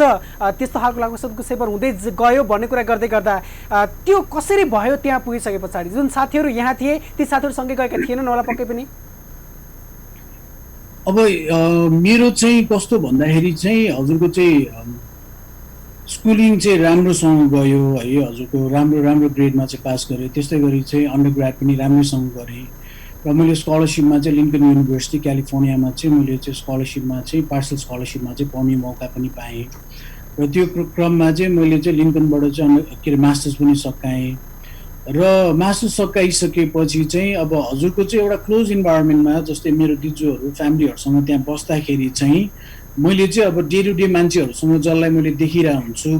त्यस्तो खालको लागु औषधको सेवन हुँदै गयो भन्ने कुरा गर्दै गर्दा त्यो कसरी भयो त्यहाँ पुगिसके पछाडि? जुन साथीहरू यहाँ थिए ती साथीहरूसँगै गएका थिएनन् होला पक्कै पनि? अब मेरो चाहिँ कस्तो भन्दाखेरि चाहिँ हजुरको चाहिँ स्कुलिङ चाहिँ राम्रोसँग गयो है, हजुरको राम्रो ग्रेडमा चाहिँ पास गरेँ। त्यस्तै गरी चाहिँ अन्डर ग्रेड पनि राम्रोसँग गरेँ। र मैले स्कलरसिपमा चाहिँ लिङ्कन युनिभर्सिटी क्यालिफोर्नियामा चाहिँ मैले चाहिँ स्कलरसिपमा चाहिँ पार्सल स्कलरसिपमा चाहिँ पढ्ने मौका पनि पाएँ र त्यो क्रममा चाहिँ मैले चाहिँ लिङ्कनबाट चाहिँ के अरे मास्टर्स पनि सकाएँ र मास्टर्स सकाइसकेपछि चाहिँ अब हजुरको चाहिँ एउटा क्लोज इन्भाइरोमेन्टमा जस्तै मेरो दिजुहरू फ्यामिलीहरूसँग त्यहाँ बस्दाखेरि चाहिँ मैले चाहिँ अब डे टु डे मान्छेहरूसँग जसलाई मैले देखिरहेको हुन्छु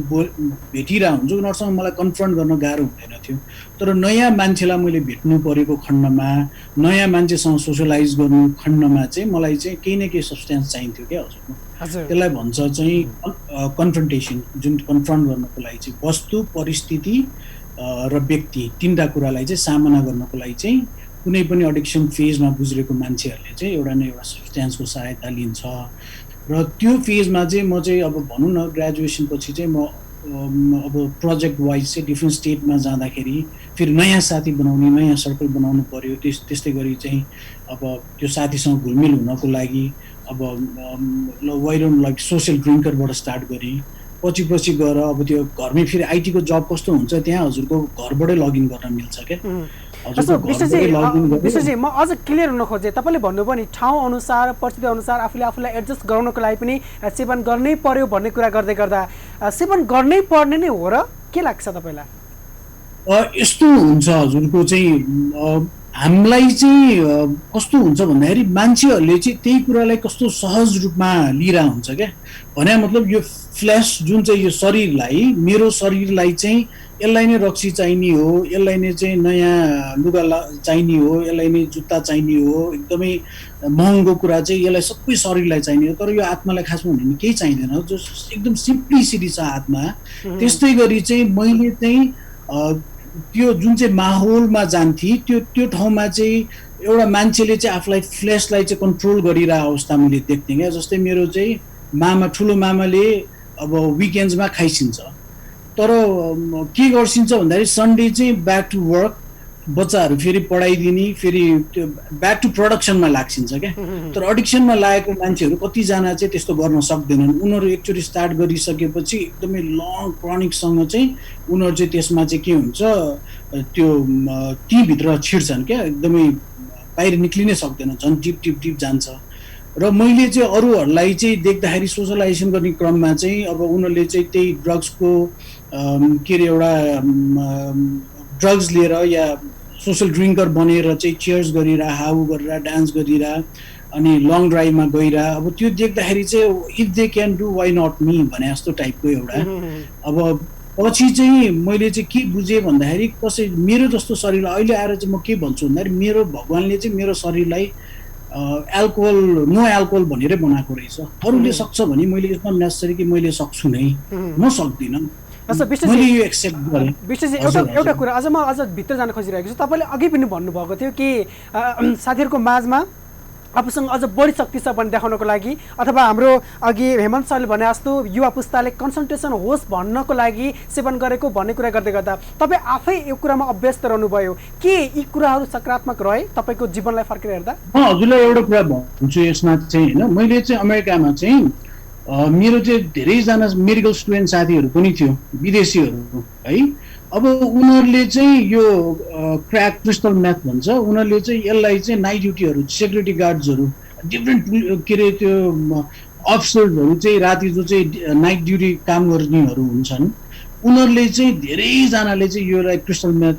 भेटिरहेको हुन्छु उनीहरूसँग मलाई कन्फ्रन्ट गर्न गाह्रो हुँदैन थियो तर नयाँ मान्छेलाई मैले भेट्नु परेको खण्डमा नयाँ मान्छेसँग सोसलाइज गर्नु खण्डमा चाहिँ मलाई चाहिँ केही न केही सब्सटेन्स चाहिन्थ्यो क्या हजुरको त्यसलाई भन्छ चाहिँ कन्फ्रन्टेसन जुन कन्फ्रन्ट गर्नको लागि चाहिँ वस्तु परिस्थिति र व्यक्ति तीनटा कुरालाई चाहिँ सामना गर्नको लागि चाहिँ कुनै पनि एडिक्सन फेजमा गुज्रेको मान्छेहरूले चाहिँ एउटा न एउटा सब्सटेन्सको सहायता लिन्छ र त्यो फेजमा चाहिँ म चाहिँ अब भनौँ न ग्रेजुएसन पछि चाहिँ म अब प्रोजेक्ट वाइज चाहिँ डिफ्रेन्ट स्टेटमा जाँदाखेरि फेरि नयाँ साथी बनाउने नयाँ सर्कल बनाउनु पर्यो त्यस्तै गरी चाहिँ अब त्यो साथीसँग घुलमिल हुनको लागि अब वाइडन लाइक सोसियल ड्रिङ्करबाट स्टार्ट गरेँ पछि गएर अब त्यो घरमै फेरि आइटीको जब कस्तो हुन्छ त्यहाँ हजुरको घरबाटै लगइन गर्न मिल्छ क्या विशेषजी म अझ क्लियर हुन खोजेँ तपाईँले भन्नुभयो नि ठाउँ अनुसार परिस्थिति अनुसार आफूलाई एडजस्ट गराउनको लागि पनि सेवन गर्नै पर्यो भन्ने कुरा गर्दै गर्दा सेवन गर्नै पर्ने नै हो र के लाग्छ तपाईँलाई यस्तो हुन्छ हजुरको चाहिँ हामीलाई चाहिँ कस्तो हुन्छ भन्दाखेरि मान्छेहरूले चाहिँ त्यही कुरालाई कस्तो सहज रूपमा लिइरहेको हुन्छ क्या भने मतलब यो फ्ल्यास जुन चाहिँ यो शरीरलाई मेरो शरीरलाई चाहिँ यसलाई नै रक्सी चाहिने हो यसलाई नै चाहिँ नयाँ लुगा चाहिने हो यसलाई नै जुत्ता चाहिने हो एकदमै महँगो कुरा चाहिँ यसलाई सबै शरीरलाई चाहिने हो तर यो आत्मालाई खासमा भने केही चाहिँदैन जो एकदम सिम्प्लिसिटी छ आत्मा त्यस्तै गरी चाहिँ मैले चाहिँ त्यो जुन चाहिँ माहौलमा जान्थेँ त्यो ठाउँमा चाहिँ एउटा मान्छेले चाहिँ आफूलाई फ्लेसलाई चाहिँ कन्ट्रोल गरिरहेको अवस्था मैले देख्थेँ क्या जस्तै मेरो चाहिँ ठुलो मामाले अब विकेन्ड्समा खाइसिन्छ तर के गर्छिन्छ भन्दाखेरि सन्डे चाहिँ ब्याक टु वर्क बच्चाहरू फेरि पढाइदिने फेरि त्यो ब्याक टु प्रडक्सनमा लाग्छिन्छ क्या तर एडिक्सनमा लागेको मान्छेहरू कतिजना चाहिँ त्यस्तो गर्न सक्दैनन् उनीहरू एकचोटि स्टार्ट गरिसकेपछि एकदमै लङ क्रोनिकसँग चाहिँ उनीहरू चाहिँ त्यसमा चाहिँ के हुन्छ त्यो तीभित्र छिर्छन् क्या एकदमै बाहिर निक्लिनै सक्दैन झन् टिप जान्छ र मैले चाहिँ अरूहरूलाई चाहिँ देख्दाखेरि सोसलाइजेसन गर्ने क्रममा चाहिँ अब उनीहरूले चाहिँ त्यही ड्रग्सको के अरे एउटा ड्रग्स लिएर या सोसल ड्रिङ्कर बनेर चाहिँ चेयर्स गरेर हाउ गरेर डान्स गरेर अनि लङ ड्राइभमा गएर अब त्यो देख्दाखेरि चाहिँ if they can do why not me भने जस्तो टाइपको एउटा अब पछि चाहिँ मैले चाहिँ के बुझेँ भन्दाखेरि कसै मेरो जस्तो शरीरलाई अहिले आएर चाहिँ म के भन्छु भन्दाखेरि मेरो भगवान्ले चाहिँ मेरो शरीरलाई नो एल्कोहल भनेरै बनाएको रहेछ अरूले सक्छ भने मैले यसमा नेसेसरी कि मैले सक्छु नै म सक्दिनँ एउटा कुरा अझ भित्र जान खोजिरहेको छु तपाईँले अघि पनि भन्नुभएको थियो कि साथीहरूको माझमा आफूसँग अझ बढी शक्ति छ भने देखाउनको लागि अथवा हाम्रो अघि हेमन्त सरले भने जस्तो युवा पुस्ताले कन्सन्ट्रेसन होस् भन्नको लागि सेवन गरेको भन्ने कुरा गर्दै गर्दा तपाईँ आफै यो कुरामा अभ्यस्त रहनुभयो के यी कुराहरू सकारात्मक रहे तपाईँको जीवनलाई फर्केर हेर्दा म हजुरलाई एउटा कुरा भन्छु यसमा चाहिँ होइन मैले चाहिँ अमेरिकामा चाहिँ मेरो चाहिँ धेरैजना मेडिकल स्टुडेन्ट साथीहरू पनि थियो विदेशीहरू है अब उनीहरूले चाहिँ यो क्र्याक क्रिस्टल म्याथ भन्छ उनीहरूले चाहिँ यसलाई चाहिँ नाइट ड्युटीहरू सेक्युरिटी गार्ड्सहरू डिफ्रेन्ट के अरे त्यो अफिसर्सहरू चाहिँ राति जो चाहिँ नाइट ड्युटी काम गर्नेहरू हुन्छन् उनीहरूले चाहिँ धेरैजनाले चाहिँ यो क्रिस्टल म्याथ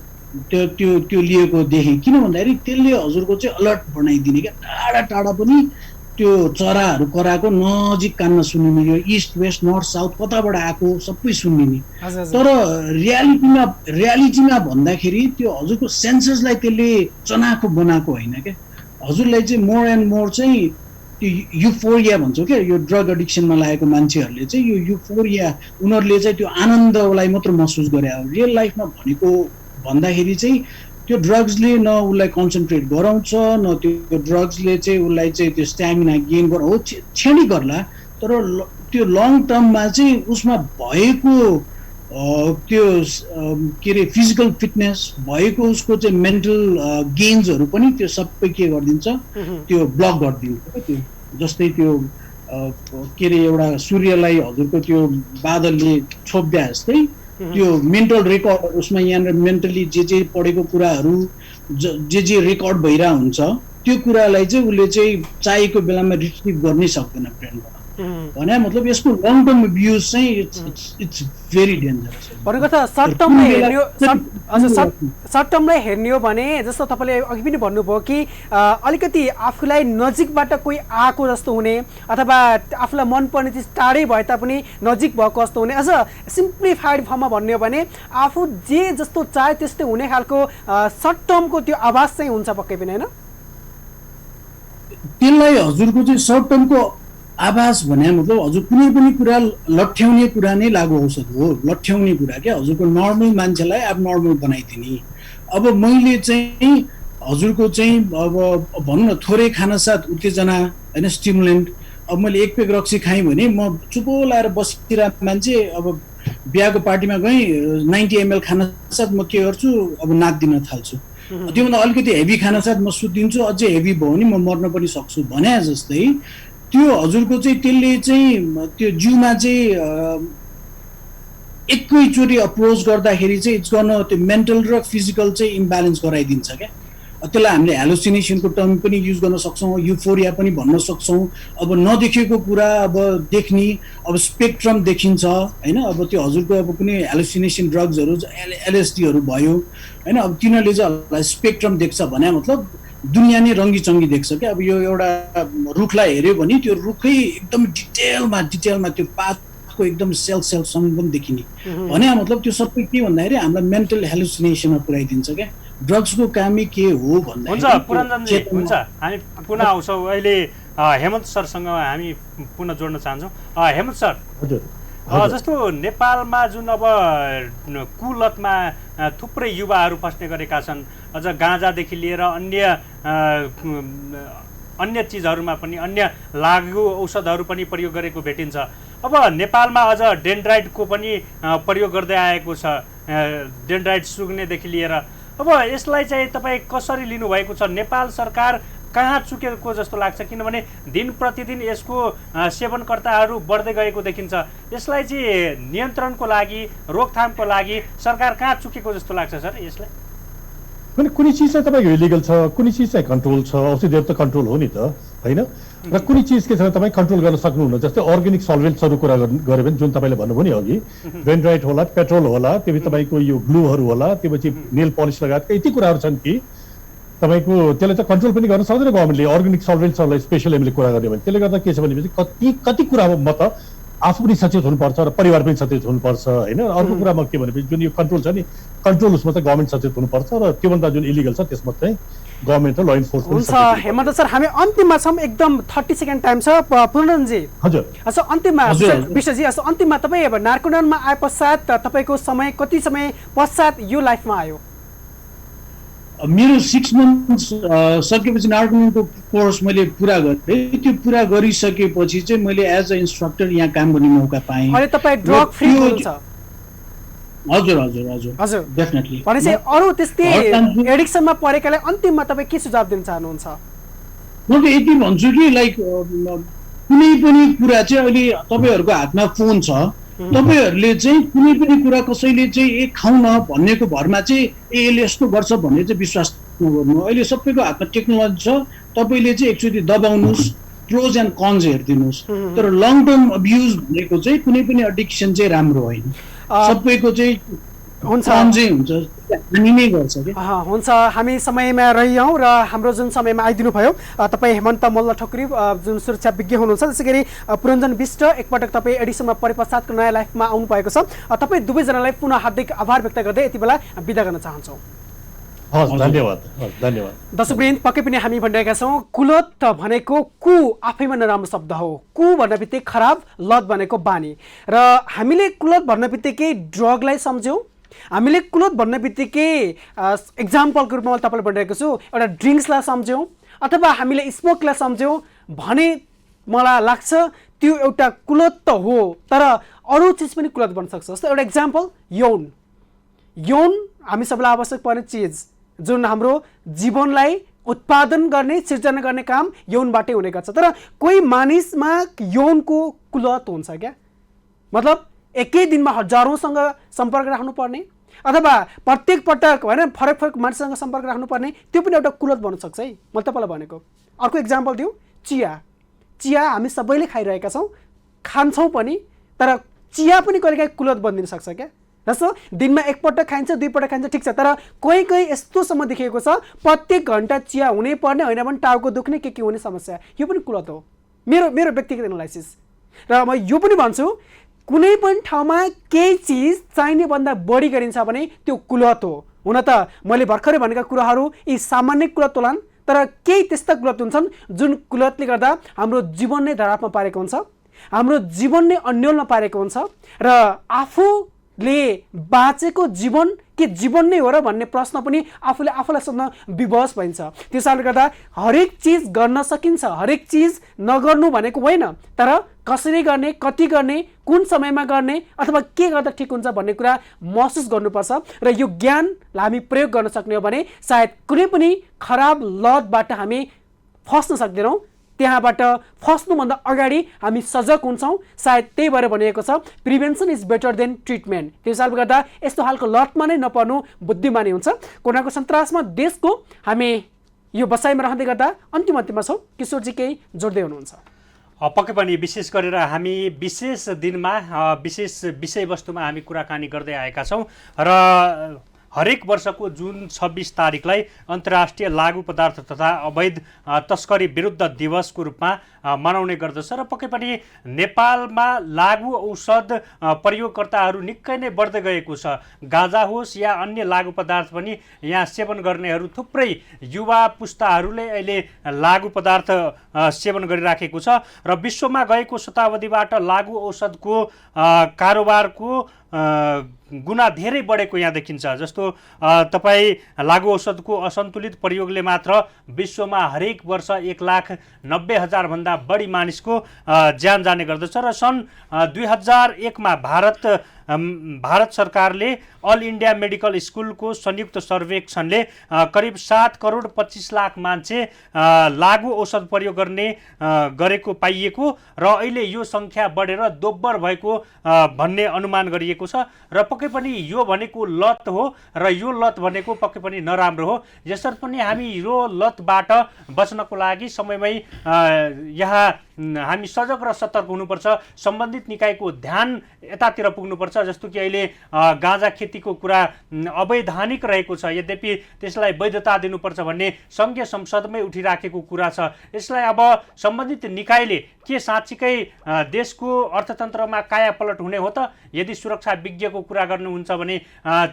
त्यो लिएको देखेँ किन भन्दाखेरि त्यसले हजुरको चाहिँ अलर्ट बनाइदिने क्या टाढा पनि त्यो चराहरू कराएको नजिक कानमा सुनिने यो इस्ट वेस्ट नर्थ साउथ कताबाट आएको सबै सुनिने तर रियालिटीमा भन्दाखेरि त्यो हजुरको सेन्सर्सलाई त्यसले चनाको बनाएको होइन क्या हजुरलाई चाहिँ मोर एन्ड मोर चाहिँ त्यो युफोरिया भन्छौँ क्या यो ड्रग एडिक्सनमा लागेको मान्छेहरूले चाहिँ यो युफोरिया उनीहरूले चाहिँ त्यो आनन्दलाई मात्र महसुस गरे रियल लाइफमा भनेको भन्दाखेरि चाहिँ त्यो ड्रग्सले न उसलाई कन्सन्ट्रेट गराउँछ न त्यो ड्रग्सले चाहिँ उसलाई चाहिँ त्यो स्ट्यामिना गेन हो क्षणिक गर्ला तर त्यो लङ टर्ममा चाहिँ उसमा भएको त्यो के अरे फिजिकल फिटनेस भएको उसको चाहिँ मेन्टल गेन्सहरू पनि त्यो सबै के गरिदिन्छ त्यो ब्लक गरिदिन्छ त्यो जस्तै त्यो के अरे एउटा सूर्यलाई हजुरको त्यो बादलले छोप्दा जस्तै त्यो मेन्टल रेकर्ड उसमा यहाँनिर मेन्टली जे पढेको कुराहरू जे रेकर्ड भइरहेको हुन्छ त्यो कुरालाई चाहिँ उसले चाहिँ चाहिएको बेलामा रिट्रिभ गर्नै सक्दैन ब्रेनबाट भने मतलब यसको लङ टर्म अब्युज चाहिँ इट्स भेरी डेन्जरस भनेको त सर्ट टर्मलाई हेर्ने हो भने जस्तो तपाईँले अघि पनि भन्नुभयो कि अलिकति आफूलाई नजिकबाट कोही आएको जस्तो हुने अथवा आफूलाई मनपर्ने चिज टाढै भए तापनि नजिक भएको जस्तो हुने। अझ सिम्प्लिफाइड फर्ममा भन्ने हो भने आफू जे जस्तो चाहे त्यस्तै हुने खालको सर्ट टर्मको त्यो आभास चाहिँ हुन्छ पक्कै पनि, होइन? त्यसलाई हजुरको चाहिँ सर्ट टर्मको आभास भने मतलब हजुर कुनै पनि कुरा लट्ठ्याउने कुरा नै लागु औषध हो। लट्ठ्याउने कुरा क्या हजुरको नर्मल मान्छेलाई अब नर्मल बनाइदिने। अब मैले चाहिँ हजुरको चाहिँ अब भनौँ न थोरै खानासाथ उत्तेजना होइन स्टिमुलेन्ट, अब मैले एक पेक रक्सी खाएँ भने म चुपो लाएर बसिरहेको मान्छे अब बिहाको पार्टीमा गएँ 90 ml खानासाथ म के गर्छु अब नाच्दिन थाल्छु। त्योभन्दा अलिकति हेभी खानासाथ म सुत्दिन्छु, अझै हेभी भयो भने म मर्न पनि सक्छु भने जस्तै त्यो हजुरको चाहिँ त्यसले चाहिँ त्यो जिउमा चाहिँ एकैचोटि अप्रोच गर्दाखेरि चाहिँ इट्स गर्न त्यो मेन्टल र फिजिकल चाहिँ इम्ब्यालेन्स गराइदिन्छ क्या। त्यसलाई हामीले हेलुसिनेसनको टर्म पनि युज गर्न सक्छौँ, युफोरिया पनि भन्न सक्छौँ। अब नदेखेको कुरा अब देख्ने, अब स्पेक्ट्रम देखिन्छ होइन। अब त्यो हजुरको अब कुनै हेलुसिनेसन ड्रग्सहरू LSDहरू भयो होइन, अब तिनीहरूले चाहिँ स्पेक्ट्रम देख्छ भने मतलब दुनियाँ नै रङ्गी चङ्गी देख्छ क्या। अब यो एउटा रुखलाई हेऱ्यो भने त्यो रुखै एकदम डिटेलमा त्यो पातको एकदम सेलसम्म पनि देखिने भने मतलब त्यो सबै के भन्दाखेरि हामीलाई मेन्टल हेलुसिनेसनमा पुऱ्याइदिन्छ क्या। ड्रग्सको कामै के हो भन्दा हुन्छ पुरञ्जनजी, हुन्छ हामी पुनः आउँछौँ। अहिले हेमन्त सरसँग हामी पुनः जोड्न चाहन्छौँ। हेमन्त सर, जस्तो नेपालमा जुन अब कुलतमा थुप्रै युवाहरू फस्ने गरेका छन्, अझ गाँजादेखि लिएर अन्य चिजहरूमा पनि अन्य लागु औषधहरू पनि प्रयोग गरेको भेटिन्छ। अब नेपालमा अझ डेन्ड्राइटको पनि प्रयोग गर्दै आएको छ, डेन्ड्राइट सुँघ्नेदेखि लिएर। अब यसलाई चाहिँ तपाईँ कसरी लिनुभएको छ? नेपाल सरकार कहाँ चुकेको जस्तो लाग्छ? किनभने दिन प्रतिदिन यसको सेवनकर्ताहरू बढ्दै गएको देखिन्छ। यसलाई चाहिँ नियन्त्रणको लागि, रोकथामको लागि सरकार कहाँ चुकेको जस्तो लाग्छ सर यसलाई? कुनै चिज चाहिँ तपाईँको इलिगल छ, कुनै चिज चाहिँ कन्ट्रोल छ। औषधिहरू त कन्ट्रोल हो नि त होइन, र कुनै चिज के छ तपाईँ कन्ट्रोल गर्न सक्नुहुन्न। जस्तै अर्ग्यानिक सल्भेन्ट्सहरू कुरा गऱ्यो भने जुन तपाईँले भन्नुभयो नि अघि, डेन्ड्राइट होला, पेट्रोल होला, त्यसपछि तपाईँको यो ग्लुहरू होला, त्यसपछि नेल पलिस लगायतका यति कुराहरू छन् कि तपाईँको त्यसलाई चाहिँ कन्ट्रोल पनि गर्न सक्दैन गभर्मेन्टले। अर्ग्यानिक सल्भेन्ट्सहरूलाई स्पेसल हामीले कुरा गर्ने भने त्यसले गर्दा के छ भनेपछि कति कुरामा म त आफू पनि सचेत हुनुपर्छ र परिवार पनि सचेत हुनुपर्छ होइन। अर्को कुरामा के भनेपछि जुन यो कन्ट्रोल छ नि, कन्ट्रोल उसमा चाहिँ गभर्मेन्ट सचेत हुनुपर्छ र त्योभन्दा जुन इलिगल छ त्यसमा चाहिँ गभर्मेन्ट र ल इन्फोर्समेन्ट। हुन्छ हेमन्त सर, हामी अन्तिममा छौँ, एकदम 30 सेकेन्ड टाइम छ। पुरञ्जनजी, हजुर अन्तिममा विश्वजी, अन्तिममा तपाईँ अब नार्कोडाउनमा आए पश्चात तपाईँको समय कति समय पश्चात यो लाइफमा आयो? मेरो 6 मन्थ्स सकेपछि नार्कोमेनको कोर्स मैले पुरा गरेँ। त्यो पुरा गरिसकेपछि चाहिँ मैले एज अ इन्स्ट्रक्टर यहाँ काम गर्ने मौका पाएँ। अहिले तपाईँ ड्रग फ्री हुनुहुन्छ? हजुर हजुर हजुर हजुर डेफिनेटली। भनेपछि अरू त्यस्तै एडिक्सनमा परेकालाई अन्तिममा तपाईँ के सुझाव दिन चाहनुहुन्छ? म त यति भन्छु कि लाइक कुनै पनि कुरा चाहिँ अहिले तपाईँहरूको हातमा फोन छ, तपाईँहरूले चाहिँ कुनै पनि कुरा कसैले चाहिँ खाउँ न भन्नेको भरमा चाहिँ यसले यस्तो गर्छ भन्ने चाहिँ विश्वास नगर्नु। अहिले सबैको हातमा टेक्नोलोजी छ, तपाईँले चाहिँ एकचोटि दबाउनुहोस्, प्रोज एन्ड कन्स हेरिदिनुहोस्। तर लङ टर्म अब्युज भनेको चाहिँ कुनै पनि एडिक्सन चाहिँ राम्रो होइन, सबैको चाहिँ हुन्छ हानि नै गर्छ के। हुन्छ, हामी समयमा रह्यौँ र हाम्रो जुन समयमा आइदिनु भयो तपाईँ हेमन्त मल्ल ठकुरी जुन सुरक्षा विज्ञ हुनुहुन्छ, त्यसै गरी पुरञ्जन विष्ट एकपटक तपाईँ एडिसनमा परे पश्चातको नयाँ लाइफमा आउनु भएको छ। तपाईँ दुवैजनालाई पुनः हार्दिक आभार व्यक्त गर्दै यति बेला बिदा गर्न चाहन्छौँ। धन्यवाद धन्यवाद। दर्शकवृन्द, पक्कै पनि हामी भनिरहेका छौँ कुलत भनेको कु आफैमा नराम्रो शब्द हो। कु भन्न बित्तिकै खराब, लत भनेको बानी। र हामीले कुलत भन्न बित्तिकै ड्रगलाई सम्झ्यौँ, हामीले कुलत भन्ने बित्तिकै एक्जाम्पलको रूपमा तपाईँले भनिरहेको छु एउटा ड्रिङ्क्सलाई सम्झ्यौँ अथवा हामीले स्मोकलाई सम्झ्यौँ भने मलाई लाग्छ त्यो एउटा कुलत त हो, तर अरू चिज पनि कुलत बन्न सक्छ। जस्तो एउटा एक्जाम्पल यौन हामी सबैलाई आवश्यक पर्ने चिज जुन हाम्रो जीवनलाई उत्पादन गर्ने, सिर्जना गर्ने काम यौनबाटै हुने गर्छ। तर कोही मानिसमा यौनको कुलत हुन्छ क्या, मतलब एकै दिनमा हजारौँसँग सम्पर्क राख्नुपर्ने, अथवा प्रत्येक पटक होइन फरक फरक मान्छेसँग सम्पर्क राख्नुपर्ने त्यो पनि एउटा कुलत बन्न सक्छ है। मैले तपाईँलाई भनेको अर्को इक्जाम्पल दिउँ, चिया हामी सबैले खाइरहेका छौँ, खान्छौँ पनि, तर चिया पनि कहिलेकाहीँ कुलत बनिदिन सक्छ क्या। जस्तो दिनमा एकपटक खाइन्छ, 2 पटक खाइन्छ, ठिक छ, तर कोही यस्तोसम्म देखिएको छ प्रत्येक घन्टा चिया हुनै पर्ने, होइन भने टाउको दुख्ने के हुने समस्या, यो पनि कुलत हो। मेरो व्यक्तिगत एनालाइसिस। र म यो पनि भन्छु, कुनै पनि ठाउँमा केही चिज चाहिने भन्दा बढी गरिन्छ भने त्यो कुलत हो। हुन त मैले भर्खरै भनेका कुराहरू यी सामान्य कुलत होलान्, तर केही त्यस्ता कुलत हुन्छन् जुन कुलतले गर्दा हाम्रो जीवन नै धरापमा पारेको हुन्छ, हाम्रो जीवन नै अन्यलमा पारेको हुन्छ, र आफूले बाँचेको जीवन के जीवन नै हो र भन्ने प्रश्न पनि आफूलाई सोध्न विवश भइन्छ। त्यस कारणले गर्दा हरेक चिज गर्न सकिन्छ, हरेक चिज नगर्नु भनेको होइन, तर कसरी गर्ने, कति गर्ने, कुन समयमा गर्ने अथवा के गर्दा ठिक हुन्छ भन्ने कुरा महसुस गर्नुपर्छ। र यो ज्ञानलाई हामी प्रयोग गर्न सक्ने हो भने सायद कुनै पनि खराब लतबाट हामी फस्न सक्दैनौँ। त्यहाँबाट फस्नुभन्दा अगाडि हामी सजग हुन्छौँ। सायद त्यही भएर भनिएको छ prevention is better than treatment. त्यो हिसाबले गर्दा यस्तो खालको लतमा नै नपर्नु बुद्धिमानी हुन्छ। कोरोनाको सन्तासमा देशको हामी यो बसाइमा रहँदै गर्दा अन्तिममा छौँ। किशोरजी केही जोड्दै हुनुहुन्छ? पक्कै पनि विशेष गरेर हामी विशेष दिनमा विशेष विषयवस्तुमा हामी कुराकानी गर्दै आएका छौँ र हरेक वर्षको जुन 26 तारिकलाई अन्तर्राष्ट्रिय लागु पदार्थ तथा अवैध तस्करी विरुद्ध दिवसको रूपमा मनाउने गर्दछ र पक्कै पनि नेपालमा लागु औषध प्रयोगकर्ताहरू निकै नै बढ्दै गएको छ। गाँजा होस् या अन्य लागु पदार्थ पनि यहाँ सेवन गर्नेहरू थुप्रै युवा पुस्ताहरूले अहिले लागु पदार्थ सेवन गरिराखेको छ र विश्वमा गएको शताब्दीबाट लागु औषधको कारोबारको गुना धेरै बढेको यहाँ देखिन्छ। जस्तो तपाईँ लागु औषधको असन्तुलित प्रयोगले मात्र विश्वमा हरेक वर्ष 1,90,000 भन्दा बढी मानिसको ज्यान जाने गर्दछ र सन् 2001 मा भारत सरकारले अल इन्डिया मेडिकल स्कुलको संयुक्त सर्वेक्षणले करिब 7 करोड 25 लाख मान्छे लागु औषध प्रयोग गरेको पाइएको र अहिले यो सङ्ख्या बढेर दोब्बर भएको भन्ने अनुमान गरिएको छ। र पक्कै पनि यो भनेको लत हो र यो लत भनेको पक्कै पनि नराम्रो हो। यसरी पनि हामी यो लतबाट बच्नको लागि समयमै यहाँ हामी सजग र सतर्क हुनुपर्छ। सम्बन्धित निकायको ध्यान यतातिर पुग्नुपर्छ। जस्तो कि अहिले गाँजा खेतीको कुरा अवैधानिक रहेको छ, यद्यपि त्यसलाई वैधता दिनुपर्छ भन्ने सङ्घीय संसदमै उठिराखेको कुरा छ। यसलाई अब सम्बन्धित निकायले के साँच्चीकै देशको अर्थतन्त्रमा कायापलट हुने हो त? यदि सुरक्षा विज्ञको कुरा गर्नुहुन्छ भने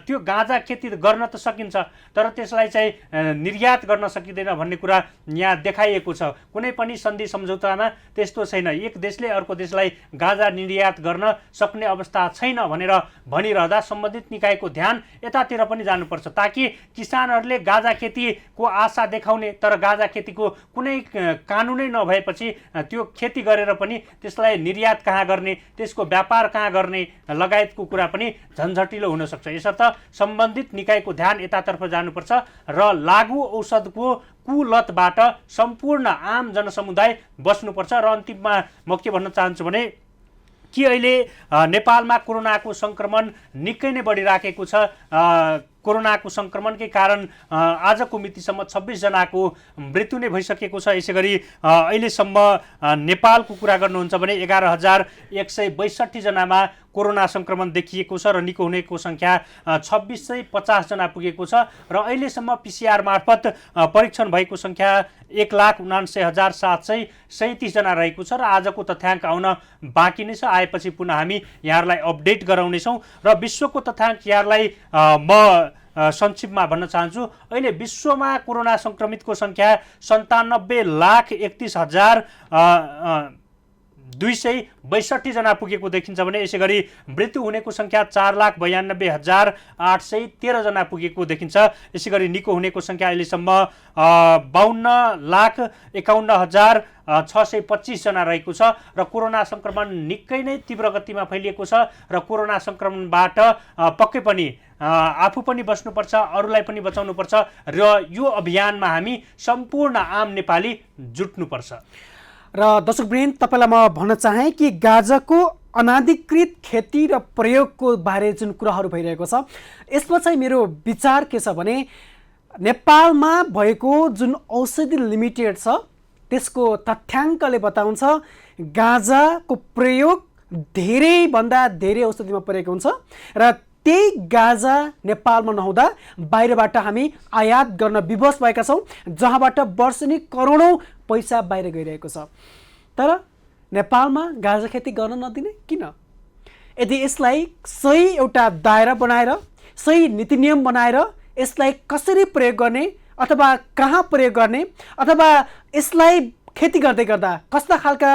त्यो गाँजा खेती गर्न त सकिन्छ, तर त्यसलाई चाहिँ निर्यात गर्न सकिँदैन भन्ने कुरा यहाँ देखाइएको छ। कुनै पनि सन्धि सम्झौतामा त्यस्तो छैन। एक देशले अर्को देशलाई गाँजा निर्यात गर्न सक्ने अवस्था छैन भनेर भनिरहँदा सम्बन्धित निकायको ध्यान यतातिर पनि जानुपर्छ, ताकि किसानहरूले गाँजा खेतीको आशा देखाउने तर गाँजा खेतीको कुनै कानुनै नभएपछि त्यो खेती गरेर पनि त्यसलाई निर्यात कहाँ गर्ने, त्यसको व्यापार कहाँ गर्ने लगायतको कुरा पनि झन्झटिलो हुन सक्छ। यसर्थ सम्बन्धित निकायको ध्यान यतातर्फ जानुपर्छ र लागु औषधको कुलतबाट सम्पूर्ण आम जनसमुदाय बस्नुपर्छ। र अन्तिममा म के भन्न चाहन्छु भने कि अहिले नेपालमा कोरोनाको सङ्क्रमण निकै नै बढिराखेको छ। कोरोनाको सङ्क्रमणकै कारण आजको मितिसम्म 26 जनाको मृत्यु नै भइसकेको छ। यसै गरी अहिलेसम्म नेपालको कुरा गर्नुहुन्छ भने 11,162 जनामा कोरोना सङ्क्रमण देखिएको छ र निको हुनेको सङ्ख्या 2650 जना पुगेको छ र अहिलेसम्म पिसिआर मार्फत परीक्षण भएको सङ्ख्या 1,79,737 जना रहेको छ र आजको तथ्याङ्क आउन बाँकी नै छ। आएपछि पुनः हामी यहाँहरूलाई अपडेट गराउनेछौँ र विश्वको तथ्याङ्क यहाँहरूलाई म संक्षिप्तमा भन्न चाहन्छु। अहिले विश्वमा कोरोना सङ्क्रमितको सङ्ख्या 97,31,262 जना पुगेको देखिन्छ भने यसै गरी मृत्यु हुनेको सङ्ख्या 4,92,813 जना पुगेको देखिन्छ। यसै गरी निको हुनेको सङ्ख्या अहिलेसम्म 52,51,625 जना रहेको छ र कोरोना सङ्क्रमण निकै नै तीव्र गतिमा फैलिएको छ र कोरोना सङ्क्रमणबाट पक्कै पनि आफू पनि बस्नुपर्छ, अरूलाई पनि बचाउनुपर्छ र यो अभियानमा हामी सम्पूर्ण आम नेपाली जुट्नुपर्छ। र दर्शकवृन्द, तपाईँलाई म भन्न चाहेँ कि गाँजाको अनाधिकृत खेती र प्रयोगको बारे जुन कुराहरू भइरहेको छ यसमा चाहिँ मेरो विचार के छ भने नेपालमा भएको जुन औषधि लिमिटेड छ त्यसको तथ्याङ्कले बताउँछ गाँजाको प्रयोग धेरैभन्दा धेरै औषधिमा परेको हुन्छ र त्यही गाँजा नेपालमा नहुँदा बाहिरबाट हामी आयात गर्न विवश भएका छौँ जहाँबाट वर्षेनी करोडौँ पैसा बाहिर गइरहेको छ। तर नेपालमा गाँजा खेती गर्न नदिने किन? यदि यसलाई सही एउटा दायरा बनाएर सही नीति नियम बनाएर यसलाई कसरी प्रयोग गर्ने अथवा कहाँ प्रयोग गर्ने अथवा यसलाई खेती गर्दै गर्दा कस्ता खालका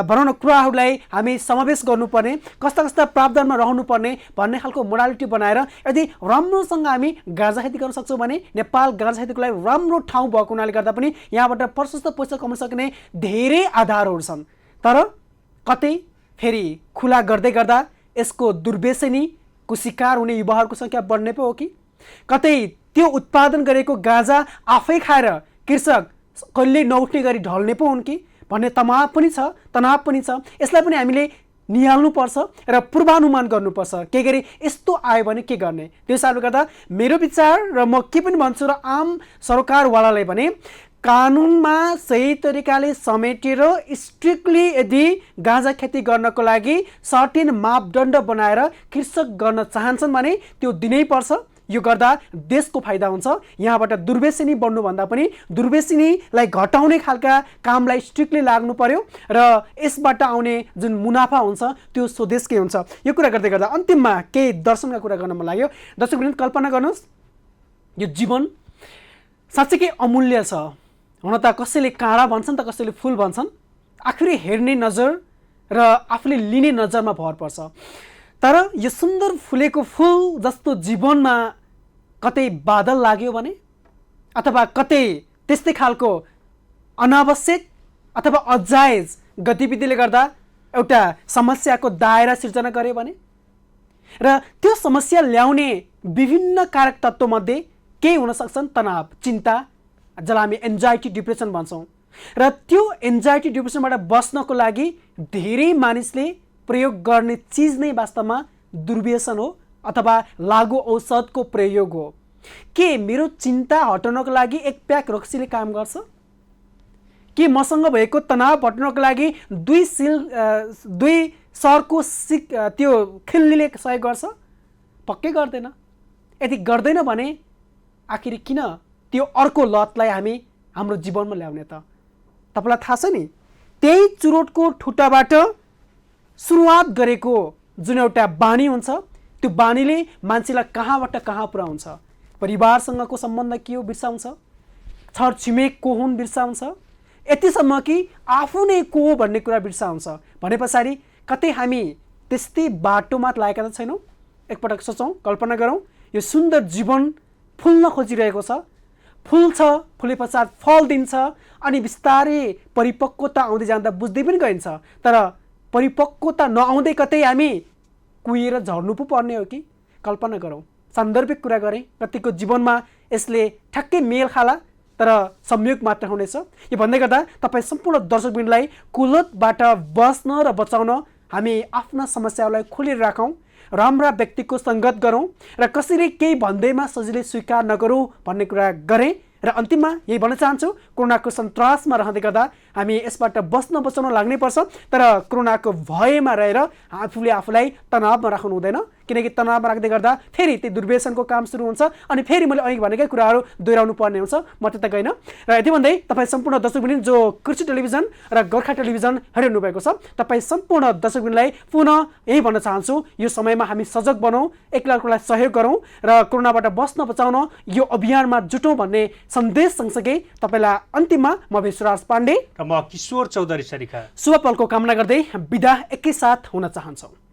भनौँ न कुराहरूलाई हामी समावेश गर्नुपर्ने कस्ता कस्ता प्रावधानमा रहनुपर्ने भन्ने खालको मोडालिटी बनाएर यदि राम्रोसँग हामी गाँजा खेती गर्न सक्छौँ भने नेपाल गाँजा खेतीको लागि राम्रो ठाउँ भएको हुनाले गर्दा पनि यहाँबाट प्रशस्त पैसा कमाउन सक्ने धेरै आधारहरू छन्। तर कतै फेरि खुला गर्दै गर्दा यसको दुर्व्यसनीको शिकार हुने युवाहरूको सङ्ख्या बढ्ने पो हो कि कतै त्यो उत्पादन गरेको गाँजा आफै खाएर कृषक कहिल्यै नउठ्ने गरी ढल्ने पो हुन् कि भन्ने तनाव पनि छ। यसलाई पनि हामीले निहाल्नुपर्छ र पूर्वानुमान गर्नुपर्छ। के गरी यस्तो आयो भने के गर्ने? त्यो हिसाबले गर्दा मेरो विचार र म के पनि भन्छु र आम सरकारवालालाई भने कानुनमा सही तरिकाले समेटेर स्ट्रिक्टली यदि गाँजा खेती गर्नको लागि सर्टेन मापदण्ड बनाएर कृषक गर्न चाहन्छन् भने त्यो दिनै पर्छ। यो गर्दा देशको फाइदा हुन्छ। यहाँबाट दुर्व्यसनी बढ्नुभन्दा पनि दुर्व्यसनीलाई घटाउने खालका कामलाई स्ट्रिक्टली लाग्नु पर्यो र यसबाट आउने जुन मुनाफा हुन्छ त्यो स्वदेशकै हुन्छ। यो कुरा गर्दै गर्दा अन्तिममा केही दर्शनका कुरा गर्न मन लाग्यो। दर्शकवृन्द कल्पना गर्नुहोस् यो जीवन साँच्चै अमूल्य छ। हुन त कसैले काँडा भन्छन् त कसैले फुल भन्छन्। आखिरी हेर्ने नजर र आफूले लिने नजरमा भर पर्छ। तर यो सुन्दर फुलेको फुल जस्तो जीवनमा कतै बादल लाग्यो भने अथवा कतै त्यस्तै खालको अनावश्यक अथवा अजायज गतिविधिले गर्दा एउटा समस्याको दायरा सिर्जना गर्यो भने र त्यो समस्या ल्याउने विभिन्न कारक तत्त्वमध्ये केही हुन सक्छन् तनाव, चिन्ता, जसलाई हामी एन्जाइटी डिप्रेसन भन्छौँ। र त्यो एन्जाइटी डिप्रेसनबाट बस्नको लागि धेरै मानिसले प्रयोग गर्ने चिज नै वास्तवमा दुर्व्यसन हो अथवा लागु औषधको प्रयोग हो। के मेरो चिन्ता हटाउनको लागि एक प्याक रक्सीले काम गर्छ? के मसँग भएको तनाव हटाउनको लागि दुई सरको त्यो खिल्लीले सहयोग गर्छ? पक्कै गर्दैन। यदि गर्दैन भने आखिर किन त्यो अर्को लतलाई हामी हाम्रो जीवनमा ल्याउने त? तपाईँलाई थाहा छ नि त्यही चुरोटको ठुटाबाट सुरुवात गरेको जुन एउटा बानी हुन्छ त्यो बानीले मान्छेलाई कहाँबाट कहाँ पुर्याउँछ। परिवारसँगको सम्बन्ध के हो बिर्साउँछ, छरछिमेक को हुन् बिर्साउँछ, यतिसम्म कि आफू नै को हो भन्ने कुरा बिर्साउँछ। भने पछाडि कतै हामी त्यस्तै बाटोमा लागेका त छैनौँ? एकपटक सोचौँ, कल्पना गरौँ। यो सुन्दर जीवन फुल्न खोजिरहेको छ, फुल्छ, फुले पश्चात फल दिन्छ अनि बिस्तारै परिपक्वता आउँदै जाँदा बुझ्दै पनि गइन्छ। तर परिपक्वता नआउँदै कतै हामी कुहिएर झर्नु पो पर्ने हो कि? कल्पना गरौँ, सान्दर्भिक कुरा गरेँ। कतिको जीवनमा यसले ठ्याक्कै मेल खाला तर संयोग मात्र हुनेछ। यो भन्दै गर्दा तपाईँ सम्पूर्ण दर्शकवृन्दलाई कुलतबाट बस्न र बचाउन हामी आफ्ना समस्याहरूलाई खोलेर राखौँ, राम्रा व्यक्तिको सङ्गत गरौँ र कसैले केही भन्दैमा सजिलै स्वीकार नगरौँ भन्ने कुरा गरेँ। र अन्तिममा यही भन्न चाहन्छु, कोरोनाको सन्तासमा रहँदै गर्दा हामी यसबाट बस्न बचाउन लाग्नैपर्छ। तर कोरोनाको भयमा रहेर आफूले आफूलाई तनावमा राख्नु हुँदैन, किनकि तनावमा राख्दै गर्दा फेरि त्यो दुर्व्यसनको काम सुरु हुन्छ अनि फेरि मैले अघि भनेकै कुराहरू दोहोऱ्याउनु पर्ने हुन्छ। म त्यता गइनँ। र यति भन्दै तपाईँ सम्पूर्ण दर्शकवृन्द जो कृषि टेलिभिजन र गोर्खा टेलिभिजन हेरिरहनु भएको छ तपाईँ सम्पूर्ण दर्शकवृन्दलाई पुनः यही भन्न चाहन्छु, यो समयमा हामी सजग बनौँ, एकअर्कालाई सहयोग गरौँ र कोरोनाबाट बस्न बचाउन यो अभियानमा जुटौँ भन्ने सन्देश सँगसँगै तपाईँलाई अन्तिममा म विश्वराज पाण्डे र म किशोर चौधरी सरिखा शुभ पलको कामना गर्दै बिदा एकैसाथ हुन चाहन्छौँ।